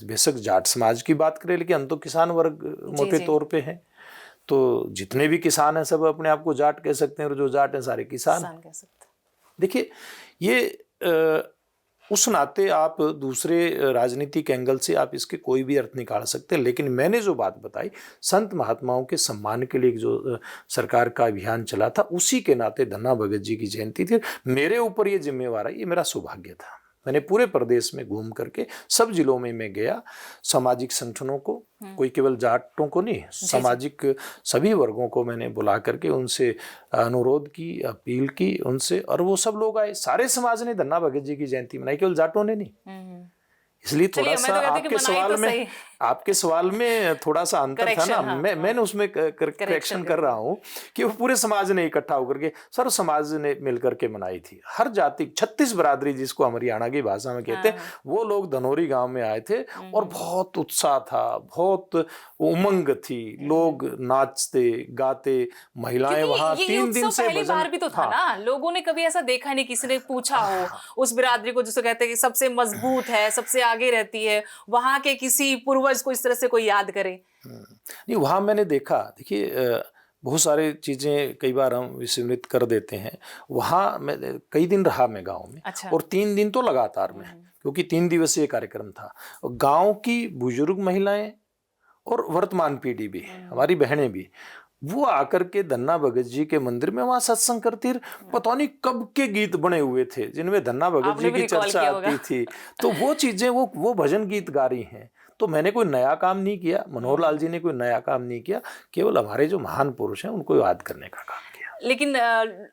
बेशक जाट समाज की बात करें, लेकिन हम तो किसान वर्ग मोटे तौर पे हैं, तो जितने भी किसान हैं सब अपने आप को जाट कह सकते हैं, और जो जाट हैं सारे किसान कह सकते हैं। देखिए, ये उस नाते आप दूसरे राजनीतिक एंगल से आप इसके कोई भी अर्थ निकाल सकते हैं, लेकिन मैंने जो बात बताई, संत महात्माओं के सम्मान के लिए जो सरकार का अभियान चला था, उसी के नाते धन्ना भगत जी की जयंती थी। मेरे ऊपर ये जिम्मेवार है, ये मेरा सौभाग्य था। मैंने पूरे प्रदेश में घूम करके सब जिलों में मैं गया, सामाजिक संगठनों को, कोई केवल जाटों को नहीं, सामाजिक सभी वर्गों को मैंने बुला करके उनसे अनुरोध की, अपील की उनसे, और वो सब लोग आए। सारे समाज ने धन्ना भगत जी की जयंती मनाई, केवल जाटों ने नहीं। इसलिए थोड़ा सा आपके सवाल में थोड़ा सा अंतर था ना। मैंने उसमें करेक्शन कर रहा हूँ कि वो पूरे समाज ने इकट्ठा होकर के, सर्व समाज ने मिलकर के मनाई थी। हर जाति, 36 बरादरी जिसको हम हरियाणा की भाषा में कहते हैं, वो लोग धनौरी गांव में आए थे और बहुत उत्साह था, बहुत उमंग थी, लोग नाचते गाते, महिलाएं वहां 3 दिन से पहली बार भी तो था ना, लोगों ने कभी ऐसा देखा नहीं, किसी ने पूछा हो उस बिरादरी को जिसको कहते हैं कि सबसे मजबूत है, सबसे आगे रहती है, वहां के किसी पूर्वज को इस तरह से कोई याद करे। नहीं, वहां मैंने देखा, देखिए बहुत सारी चीजें कई बार हम विस्मृत कर देते हैं। वहां मैं कई दिन रहा मैं गांव में। अच्छा। और 3 दिन तो लगातार में, क्योंकि 3 दिवसीय कार्यक्रम था। गांव की बुजुर्ग महिलाएं और वर्तमान पीढ़ी भी, हमारी बहनें भी, वो आकर के धन्ना भगत जी के मंदिर में वहां सत्संग करती रही। पता नहीं कब के गीत बने हुए थे जिनमें धन्ना भगत आपने जी भी की रिकॉल चर्चा किया होगा। आती थी। तो वो चीजें वो भजन गीत गा रही हैं। तो मैंने कोई नया काम नहीं किया, मनोहर लाल जी ने कोई नया काम नहीं किया, केवल हमारे जो महान पुरुष हैं उनको याद करने का काम किया। लेकिन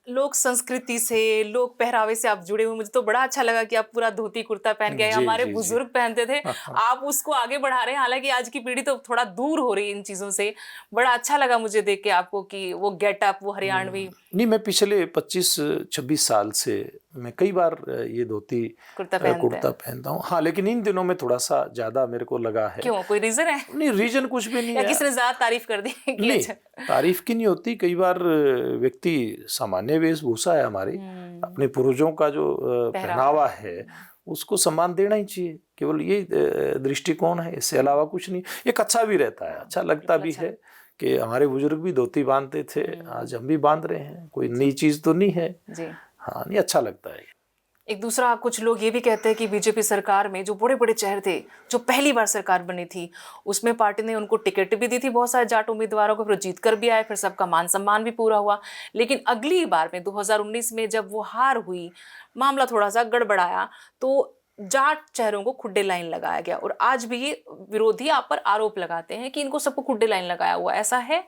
लोक संस्कृति से, लोक पहरावे से आप जुड़े हुए, मुझे तो बड़ा अच्छा लगा कि आप पूरा धोती कुर्ता पहन के आए। जी हमारे जी जी। बुजुर्ग पहनते थे, हाँ, हाँ। आप उसको आगे बढ़ा रहे हैं। हालांकि आज की पीढ़ी तो थोड़ा दूर हो रही है इन चीजों से। बड़ा अच्छा लगा मुझे देख के आपको कि वो गेटअप, वो हरियाणवी नहीं, मैं पिछले 25-26 साल से मैं कई बार ये धोती कुर्ता कुर्ता पहनता हूँ। हाँ, लेकिन इन दिनों में थोड़ा सा ज्यादा मेरे को लगा है। क्यों, कोई रीजन है? नहीं, रीजन कुछ भी नहीं या है। किसी ने ज्यादा तारीफ कर दी कि नहीं, अच्छा। तारीफ की नहीं होती। कई बार व्यक्ति, सामान्य वेशभूषा है हमारी, अपने पूर्वजों का जो पहनावा है उसको सम्मान देना ही चाहिए। केवल ये दृष्टिकोण है, इससे अलावा कुछ नहीं। एक अच्छा भी रहता है, अच्छा लगता भी है कि हमारे बुजुर्ग भी धोती बांधते थे, आज हम भी बांध रहे हैं। कोई नई चीज तो नहीं है जी। हाँ, नहीं, अच्छा लगता है। एक दूसरा, कुछ लोग ये भी कहते हैं कि बीजेपी सरकार में जो बड़े बड़े चेहरे थे, जो पहली बार सरकार बनी थी, उसमें पार्टी ने उनको टिकट भी दी थी बहुत सारे जाट उम्मीदवारों को, फिर जीत कर भी आए, फिर सबका मान सम्मान भी पूरा हुआ। लेकिन अगली बार में 2019 में जब वो हार हुई, मामला थोड़ा सा गड़बड़ाया, तो जाट चेहरों को खुड्डे लाइन लगाया गया। और आज भी ये विरोधी आप पर आरोप लगाते हैं कि इनको सबको खुड्डे लाइन लगाया हुआ, ऐसा है?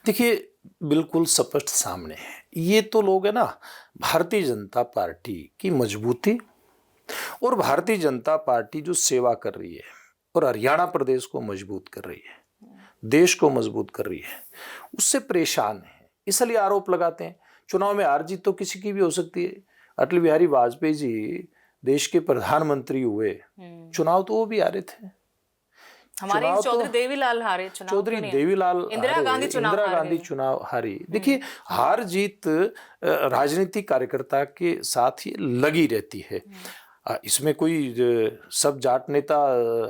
देखिए, बिल्कुल स्पष्ट सामने है। ये तो लोग है ना, भारतीय जनता पार्टी की मजबूती और भारतीय जनता पार्टी जो सेवा कर रही है और हरियाणा प्रदेश को मजबूत कर रही है, देश को मजबूत कर रही है, उससे परेशान है, इसलिए आरोप लगाते हैं। चुनाव में हार जीत तो किसी की भी हो सकती है। अटल बिहारी वाजपेयी जी देश के प्रधानमंत्री हुए, चुनाव तो वो भी हारे थे। हमारे चौधरी देवीलाल हारे चुनाव, चौधरी देवीलाल, इंदिरा गांधी चुनाव हारी। देखिए, हार जीत राजनीतिक कार्यकर्ता के साथ ही लगी रहती है। इसमें कोई सब जाट नेता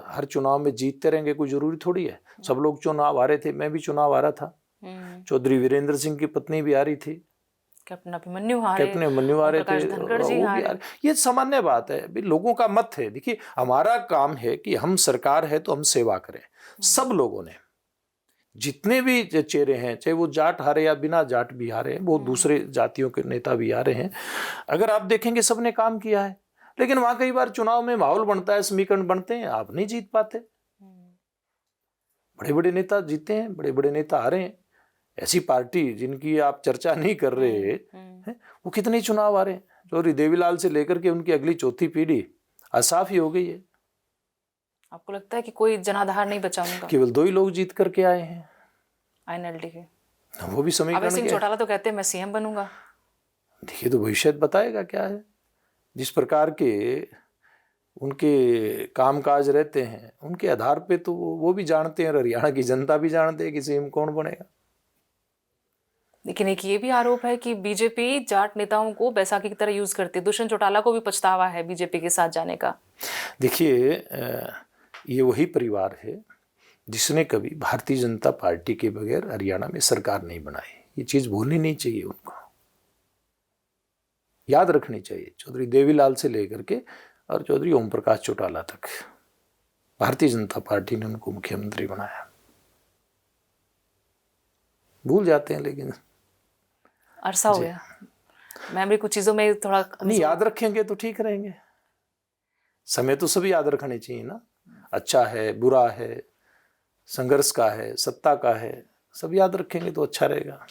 हर चुनाव में जीतते रहेंगे, कोई जरूरी थोड़ी है। सब लोग चुनाव हारे थे, मैं भी चुनाव हारा था। चौधरी वीरेंद्र सिंह की पत्नी भी हारी थी, कैप्टन अभिमन्यु हारे थे, धनखड़ जी हारे। ये सामान्य बात है, भी लोगों का मत है। देखिए, हमारा काम है कि हम सरकार है तो हम सेवा करें। सब लोगों ने, जितने भी चेहरे हैं, चाहे वो जाट हारे या बिना जाट भी हारे हैं, वो दूसरे जातियों के नेता भी हारे हैं, अगर आप देखेंगे सबने काम किया है। लेकिन वहां कई बार चुनाव में माहौल बनता है, समीकरण बनते हैं, आप नहीं जीत पाते। बड़े बड़े नेता जीते हैं, बड़े बड़े नेता हारे हैं। ऐसी पार्टी जिनकी आप चर्चा नहीं कर रहे हैं, वो कितने चुनाव आ रहे हैं। चौधरी देवीलाल से लेकर के उनकी अगली चौथी पीढ़ी असाफ ही हो गई है। आपको लगता है कि कोई जनाधार नहीं बचा उनका? केवल 2 ही लोग जीत करके आए हैं INLD के, वो भी समीकरण सिंह चौटाला तो कहते हैं मैं CM बनूंगा। देखिए, तो भविष्य बताएगा क्या है। जिस प्रकार के उनके कामकाज रहते हैं, उनके आधार पे तो वो भी जानते हैं, हरियाणा की जनता भी जानते हैं कि CM कौन बनेगा। लेकिन एक ये भी आरोप है कि बीजेपी जाट नेताओं को बैसाखी की तरह यूज करती है। दुष्यंत चौटाला को भी पछतावा है बीजेपी के साथ जाने का। देखिए, ये वही परिवार है जिसने कभी भारतीय जनता पार्टी के बगैर हरियाणा में सरकार नहीं बनाई। ये चीज भूलनी नहीं चाहिए, उनको याद रखनी चाहिए। चौधरी देवीलाल से लेकर के और चौधरी ओम प्रकाश चौटाला तक भारतीय जनता पार्टी ने उनको मुख्यमंत्री बनाया। भूल जाते हैं, लेकिन अरसा हो गया, मेमोरी कुछ चीजों में थोड़ा नहीं याद रखेंगे तो ठीक रहेंगे। समय तो सभी याद रखने चाहिए ना, अच्छा है, बुरा है, संघर्ष का है, सत्ता का है, सब याद रखेंगे तो अच्छा रहेगा।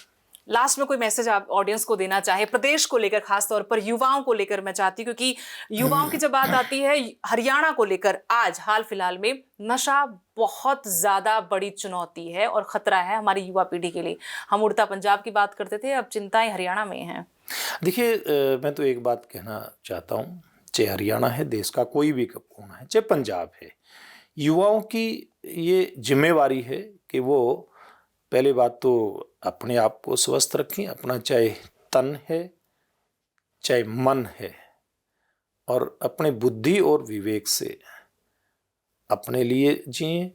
लास्ट में कोई मैसेज आप ऑडियंस को देना चाहे, प्रदेश को लेकर, खास तौर पर युवाओं को लेकर मैं चाहती हूँ, क्योंकि युवाओं की जब बात आती है हरियाणा को लेकर, आज हाल फिलहाल में नशा बहुत ज्यादा बड़ी चुनौती है और खतरा है हमारी युवा पीढ़ी के लिए। हम उड़ता पंजाब की बात करते थे, अब चिंताएं हरियाणा में हैं। देखिए, मैं तो एक बात कहना चाहता हूँ, चाहे हरियाणा है, देश का कोई भी कोना है, चाहे पंजाब है, युवाओं की ये जिम्मेवारी है कि वो पहली बात तो अपने आप को स्वस्थ रखें, अपना चाहे तन है चाहे मन है, और अपने बुद्धि और विवेक से अपने लिए जिएं,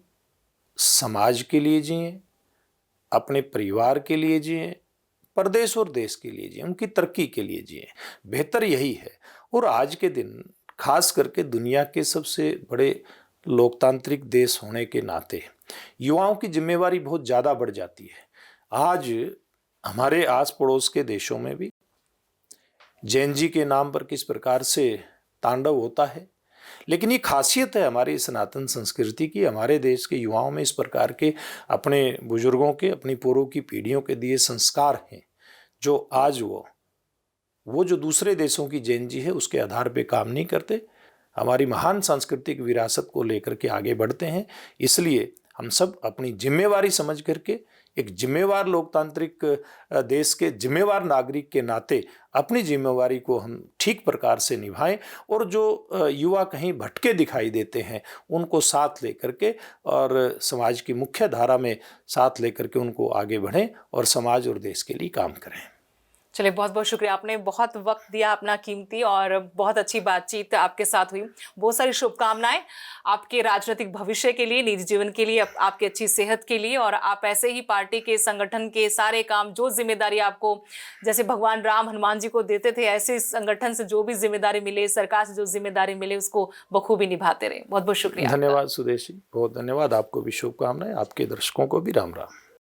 समाज के लिए जिएं, अपने परिवार के लिए जिएं, प्रदेश और देश के लिए जिएं, उनकी तरक्की के लिए जिएं। बेहतर यही है। और आज के दिन खास करके दुनिया के सबसे बड़े लोकतांत्रिक देश होने के नाते युवाओं की जिम्मेवारी बहुत ज़्यादा बढ़ जाती है। आज हमारे आस पड़ोस के देशों में भी जैन जी के नाम पर किस प्रकार से तांडव होता है, लेकिन ये खासियत है हमारी सनातन संस्कृति की। हमारे देश के युवाओं में इस प्रकार के अपने बुजुर्गों के, अपनी पूर्व की पीढ़ियों के दिए संस्कार हैं, जो आज वो जो दूसरे देशों की जैन जी है उसके आधार पे काम नहीं करते, हमारी महान सांस्कृतिक विरासत को लेकर के आगे बढ़ते हैं। इसलिए हम सब अपनी जिम्मेवारी समझ करके एक जिम्मेवार लोकतांत्रिक देश के जिम्मेवार नागरिक के नाते अपनी जिम्मेवारी को हम ठीक प्रकार से निभाएं, और जो युवा कहीं भटके दिखाई देते हैं उनको साथ लेकर के और समाज की मुख्य धारा में साथ लेकर के उनको आगे बढ़ें और समाज और देश के लिए काम करें। चलिए, बहुत बहुत शुक्रिया, आपने बहुत वक्त दिया अपना कीमती, और बहुत अच्छी बातचीत आपके साथ हुई। बहुत सारी शुभकामनाएं आपके राजनीतिक भविष्य के लिए, निजी जीवन के लिए, आपकी अच्छी सेहत के लिए, और आप ऐसे ही पार्टी के संगठन के सारे काम, जो जिम्मेदारी आपको जैसे भगवान राम हनुमान जी को देते थे, ऐसे संगठन से जो भी जिम्मेदारी मिले, सरकार से जो जिम्मेदारी मिले, उसको बखूबी निभाते रहे। बहुत बहुत शुक्रिया। धन्यवाद सुदेश जी, बहुत धन्यवाद। आपको भी शुभकामनाएं, आपके दर्शकों को भी राम राम।